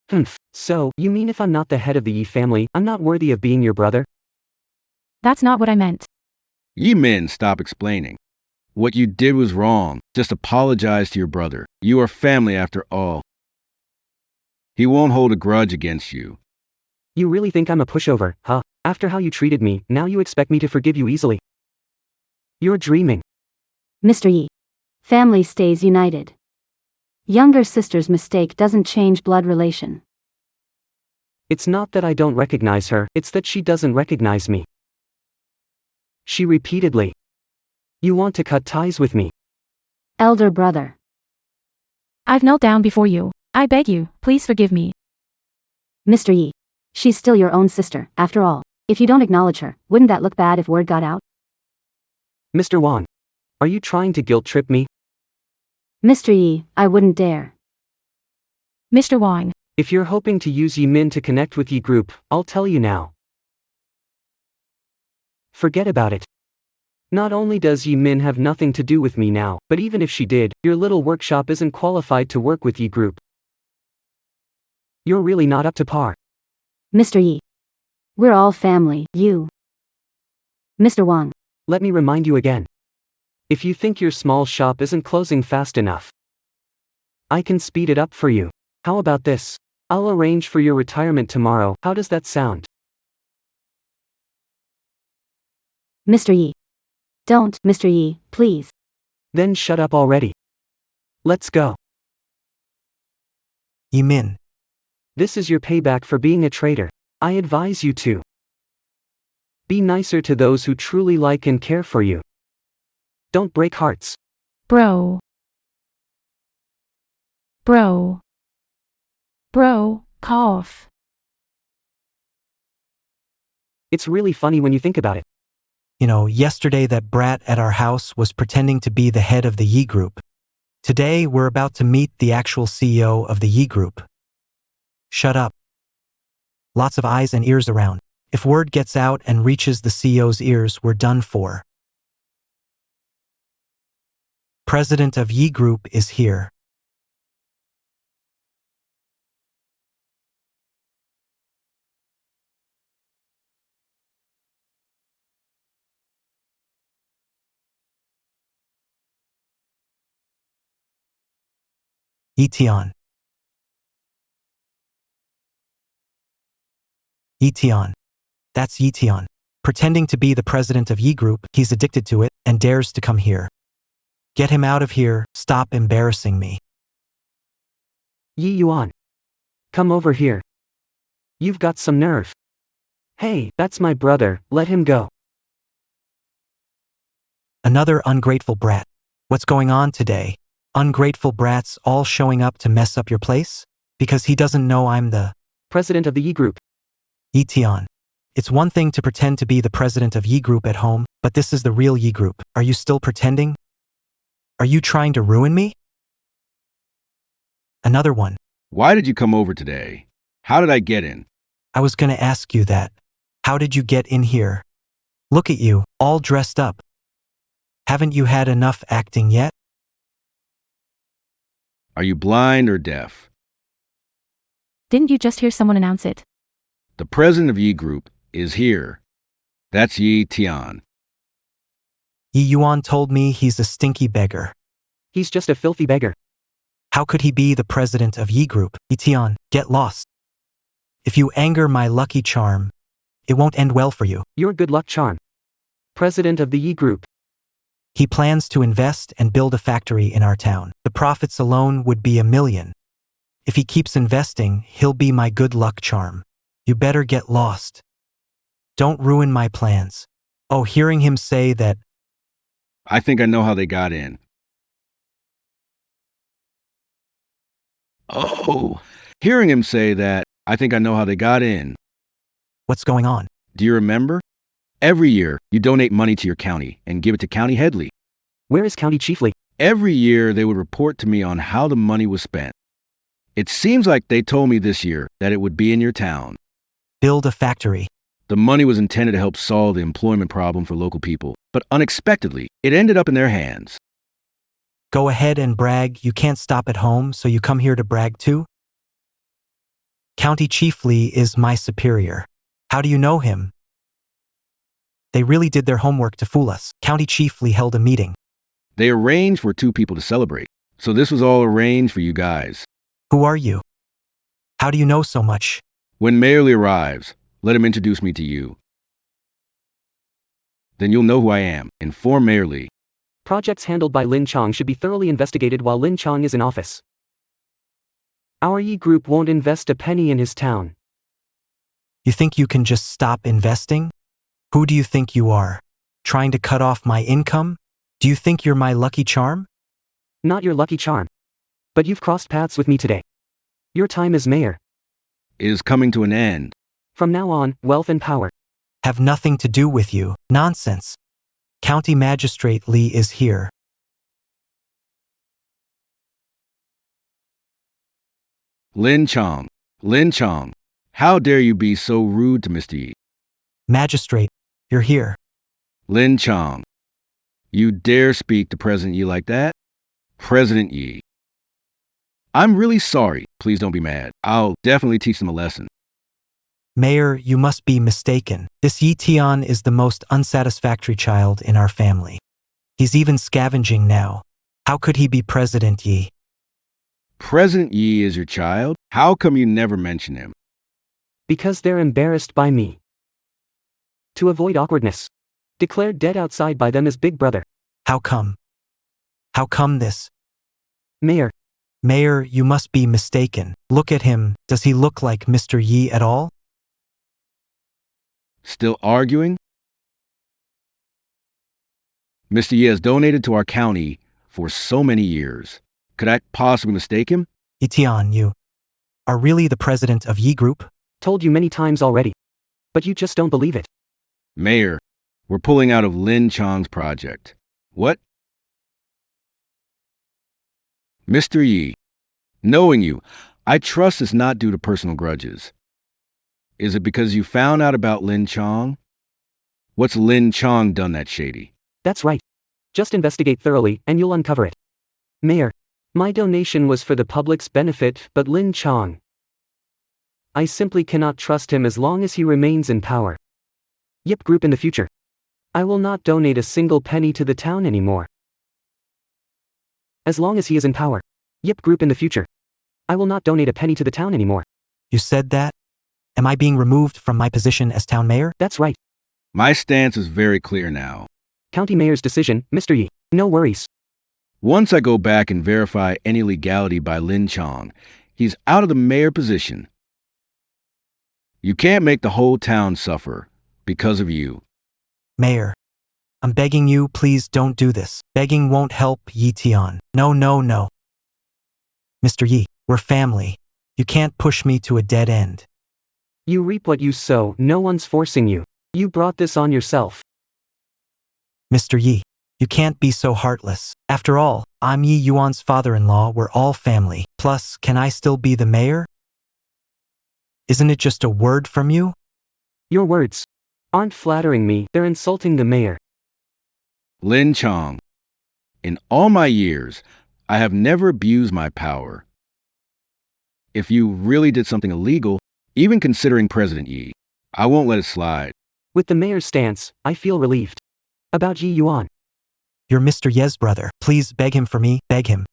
Humph. So, you mean if I'm not the head of the Yi family, I'm not worthy of being your brother? That's not what I meant. Yi Min, stop explaining. What you did was wrong. Just apologize to your brother. You are family after all. He won't hold a grudge against you. You really think I'm a pushover, huh? After how you treated me, now you expect me to forgive you easily? You're dreaming. Mr. Yi. Family stays united. Younger sister's mistake doesn't change blood relation. It's not that I don't recognize her, it's that she doesn't recognize me. She repeatedly. You want to cut ties with me. Elder brother. I've knelt down before you. I beg you, please forgive me. Mr. Yi. She's still your own sister, after all. If you don't acknowledge her, wouldn't that look bad if word got out? Mr. Wang. Are you trying to guilt trip me? Mr. Yi, I wouldn't dare. Mr. Wang. If you're hoping to use Yi Min to connect with Yi Group, I'll tell you now. Forget about it. Not only does Yi Min have nothing to do with me now, but even if she did, your little workshop isn't qualified to work with Yi Group. You're really not up to par. Mr. Yi. We're all family, you. Mr. Wang. Let me remind you again. If you think your small shop isn't closing fast enough, I can speed it up for you. How about this? I'll arrange for your retirement tomorrow. How does that sound? Mr. Yi. Don't, Mr. Yi, please. Then shut up already. Let's go. Yi Min. This is your payback for being a traitor. I advise you to be nicer to those who truly like and care for you. Don't break hearts. Bro. Bro. Bro, cough. It's really funny when you think about it. Yesterday that brat at our house was pretending to be the head of the Yi Group. Today we're about to meet the actual CEO of the Yi Group. Shut up. Lots of eyes and ears around. If word gets out and reaches the CEO's ears, we're done for. President of Yi Group is here. Etion. Etion. That's Etion. Pretending to be the president of Yi Group, he's addicted to it and dares to come here. Get him out of here, stop embarrassing me. Yi Yuan. Come over here. You've got some nerve. Hey, that's my brother, let him go. Another ungrateful brat. What's going on today? Ungrateful brats all showing up to mess up your place? Because he doesn't know I'm the President of the Yi Group. Etion. It's one thing to pretend to be the president of Yi Group at home, but this is the real Yi Group. Are you still pretending? Are you trying to ruin me? Another one. Why did you come over today? How did I get in? I was gonna ask you that. How did you get in here? Look at you, all dressed up. Haven't you had enough acting yet? Are you blind or deaf? Didn't you just hear someone announce it? The president of Yi Group is here. That's Yi Tian. Yi Yuan told me he's a stinky beggar. He's just a filthy beggar. How could he be the president of Yi Group? Etion, get lost. If you anger my lucky charm, it won't end well for you. Your good luck charm. President of the Yi Group. He plans to invest and build a factory in our town. The profits alone would be $1 million. If he keeps investing, he'll be my good luck charm. You better get lost. Don't ruin my plans. Oh, hearing him say that. I think I know how they got in. Oh, hearing him say that, I think I know how they got in. What's going on? Do you remember? Every year, you donate money to your county and give it to County Headley. Where is County Chiefly? Every year, they would report to me on how the money was spent. It seems like they told me this year that it would be in your town. Build a factory. The money was intended to help solve the employment problem for local people, but unexpectedly, it ended up in their hands. Go ahead and brag. You can't stop at home, so you come here to brag too? County Chief Lee is my superior. How do you know him? They really did their homework to fool us. County Chief Lee held a meeting. They arranged for 2 people to celebrate, so this was all arranged for you guys. Who are you? How do you know so much? When Mayor Lee arrives, let him introduce me to you. Then you'll know who I am. Inform Mayor Lee. Projects handled by Lin Chong should be thoroughly investigated while Lin Chong is in office. Our Yi Group won't invest a penny in his town. You think you can just stop investing? Who do you think you are? Trying to cut off my income? Do you think you're my lucky charm? Not your lucky charm. But you've crossed paths with me today. Your time as mayor. Is coming to an end. From now on, wealth and power have nothing to do with you. Nonsense. County Magistrate Lee is here. Lin Chong. Lin Chong. How dare you be so rude to Mr. Yi? Magistrate, you're here. Lin Chong. You dare speak to President Yi like that? President Yi. I'm really sorry. Please don't be mad. I'll definitely teach them a lesson. Mayor, you must be mistaken. This Yi Tian is the most unsatisfactory child in our family. He's even scavenging now. How could he be President Yi? President Yi is your child? How come you never mention him? because they're embarrassed by me. To avoid awkwardness. Declared dead outside by them as Big Brother. How come? How come this? Mayor. Mayor, you must be mistaken. Look at him. Does he look like Mr. Yi at all? Still arguing? Mr. Yi has donated to our county for so many years. Could I possibly mistake him? Itian, you are really the president of Yi Group? Told you many times already. But you just don't believe it. Mayor, We're pulling out of Lin Chang's project. What? Mr. Yi, knowing you, I trust it's not due to personal grudges. Is it because you found out about Lin Chang? What's Lin Chang done that's shady? That's right. Just investigate thoroughly and you'll uncover it. Mayor, my donation was for the public's benefit, but Lin Chang, I simply cannot trust him as long as he remains in power. Yip Group in the future. I will not donate a single penny to the town anymore. As long as he is in power. Yip Group in the future. I will not donate a penny to the town anymore. You said that? Am I being removed from my position as town mayor? That's right. My stance is very clear now. County mayor's decision, Mr. Yi. No worries. Once I go back and verify any legality by Lin Chang, he's out of the mayor position. You can't make the whole town suffer because of you. Mayor, I'm begging you, please don't do this. Begging won't help, Yi Tian. No, no, no. Mr. Yi, we're family. You can't push me to a dead end. You reap what you sow, no one's forcing you. You brought this on yourself. Mr. Yi, you can't be so heartless. After all, I'm Yi Yuan's father-in-law, we're all family. Plus, can I still be the mayor? Isn't it just a word from you? Your words aren't flattering me, they're insulting the mayor. Lin Chang, in all my years, I have never abused my power. If you really did something illegal, even considering President Yi, I won't let it slide. With the mayor's stance, I feel relieved. About Yi Yuan. You're Mr. Ye's brother. Please beg him for me, beg him.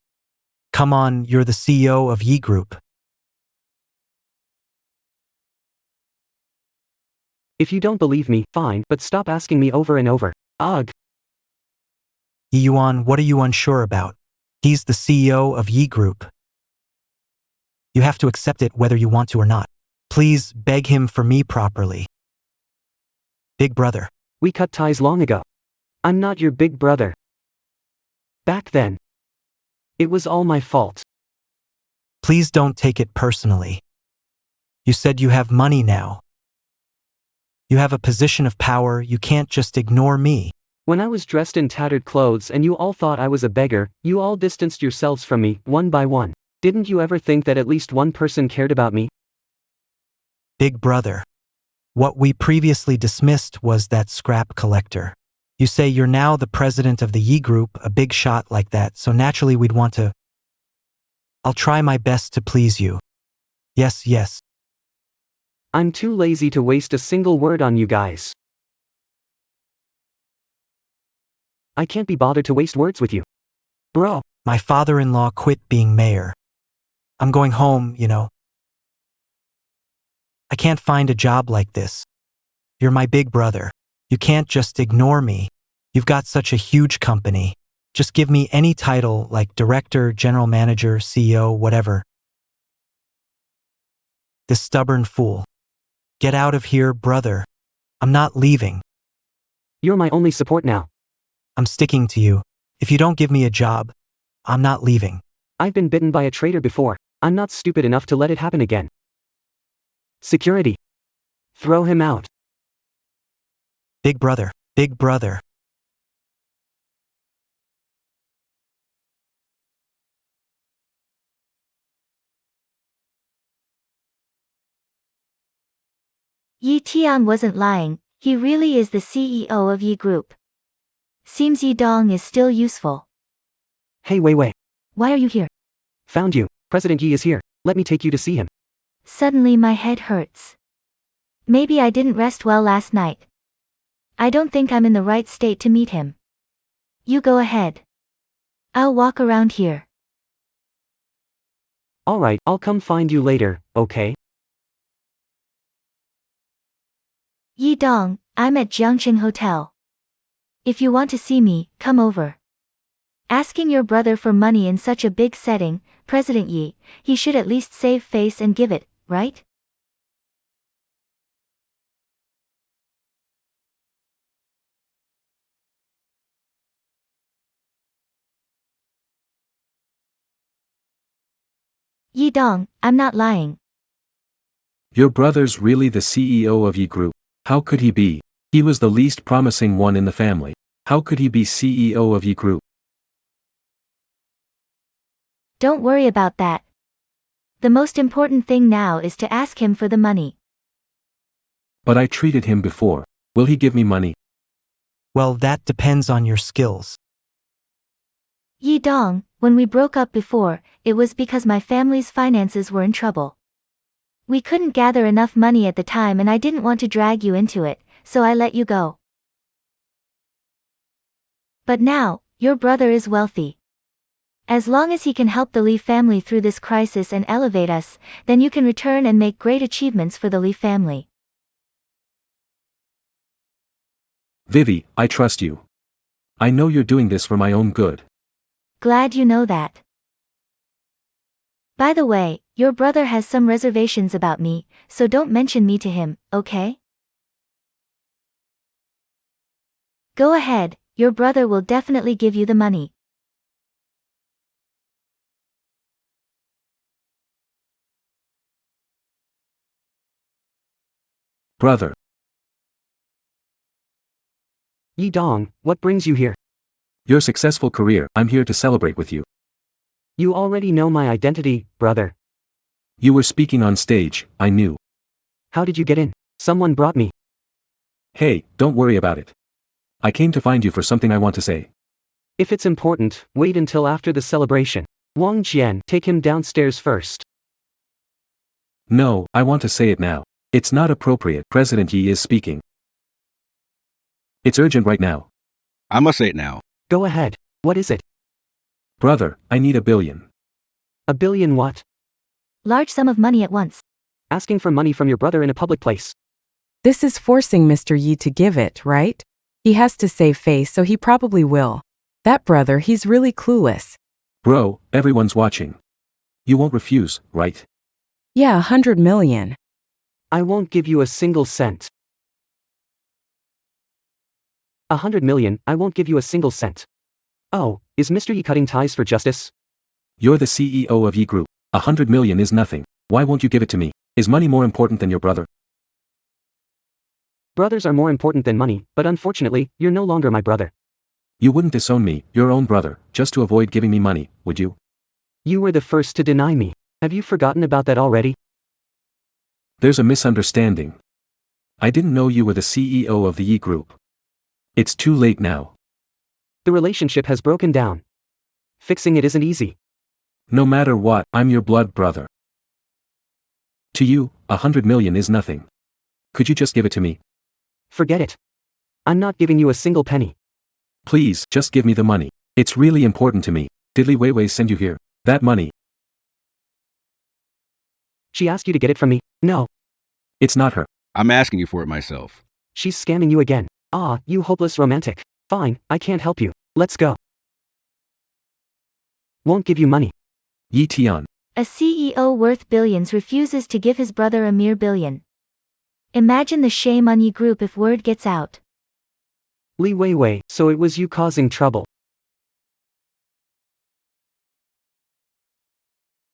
Come on, you're the CEO of Yi Group. If you don't believe me, fine, but stop asking me over and over. Ugh. Yi Yuan, what are you unsure about? He's the CEO of Yi Group. You have to accept it whether you want to or not. Please beg him for me properly. Big brother. We cut ties long ago. I'm not your big brother. Back then, it was all my fault. Please don't take it personally. You said you have money now. You have a position of power, you can't just ignore me. When I was dressed in tattered clothes and you all thought I was a beggar, you all distanced yourselves from me, one by one. Didn't you ever think that at least one person cared about me? Big brother. What we previously dismissed was that scrap collector. You say you're now the president of the Yi Group, a big shot like that, so naturally we'd want to... I'll try my best to please you. Yes, yes. I'm too lazy to waste a single word on you guys. I can't be bothered to waste words with you. Bro. My father-in-law quit being mayor. I'm going home, you know. I can't find a job like this. You're my big brother. You can't just ignore me. You've got such a huge company. Just give me any title like director, general manager, CEO, whatever. This stubborn fool. Get out of here, brother. I'm not leaving. You're my only support now. I'm sticking to you. If you don't give me a job, I'm not leaving. I've been bitten by a traitor before. I'm not stupid enough to let it happen again. Security. Throw him out. Big brother, big brother. Yi Tian wasn't lying, he really is the CEO of Yi Group. Seems Yi Dong is still useful. Hey Wei. Why are you here? Found you. President Yi is here. Let me take you to see him. Suddenly my head hurts. Maybe I didn't rest well last night. I don't think I'm in the right state to meet him. You go ahead. I'll walk around here. Alright, I'll come find you later, okay? Yi Dong, I'm at Jiangqing Hotel. If you want to see me, come over. Asking your brother for money in such a big setting, President Yi, he should at least save face and give it, right? Yi Dong, I'm not lying. Your brother's really the CEO of Yi Group. How could he be? He was the least promising one in the family. How could he be CEO of Yi Group? Don't worry about that. The most important thing now is to ask him for the money. But I treated him before. Will he give me money? Well, that depends on your skills. Yi Dong, when we broke up before, it was because my family's finances were in trouble. We couldn't gather enough money at the time and I didn't want to drag you into it, so I let you go. But now, your brother is wealthy. As long as he can help the Lee family through this crisis and elevate us, then you can return and make great achievements for the Lee family. Vivi, I trust you. I know you're doing this for my own good. Glad you know that. By the way, your brother has some reservations about me, so don't mention me to him, okay? Go ahead, your brother will definitely give you the money. Brother. Yi Dong, what brings you here? Your successful career, I'm here to celebrate with you. You already know my identity, brother. You were speaking on stage, I knew. How did you get in? Someone brought me. Hey, don't worry about it. I came to find you for something I want to say. If it's important, wait until after the celebration. Wang Jian, take him downstairs first. No, I want to say it now. It's not appropriate. President Yi is speaking. It's urgent right now. I must say it now. Go ahead. What is it? Brother, I need $1 billion. $1 billion what? Large sum of money at once. Asking for money from your brother in a public place. This is forcing Mr. Yi to give it, right? He has to save face, so he probably will. That brother, he's really clueless. Bro, everyone's watching. You won't refuse, right? Yeah, 100 million. I won't give you a single cent. 100 million, I won't give you a single cent. Oh, is Mr. Yi cutting ties for justice? You're the CEO of Yi Group. 100 million is nothing. Why won't you give it to me? Is money more important than your brother? Brothers are more important than money, but unfortunately, you're no longer my brother. You wouldn't disown me, your own brother, just to avoid giving me money, would you? You were the first to deny me. Have you forgotten about that already? There's a misunderstanding. I didn't know you were the CEO of the Yi Group. It's too late now. The relationship has broken down. Fixing it isn't easy. No matter what, I'm your blood brother. To you, 100 million is nothing. Could you just give it to me? Forget it. I'm not giving you a single penny. Please, just give me the money. It's really important to me. Did Li Weiwei send you here? That money. She asked you to get it from me? No. It's not her. I'm asking you for it myself. She's scamming you again. Ah, you hopeless romantic. Fine, I can't help you. Let's go. Won't give you money. Yi Tian. A CEO worth billions refuses to give his brother a mere billion. Imagine the shame on Yi Group if word gets out. Li Weiwei, so it was you causing trouble.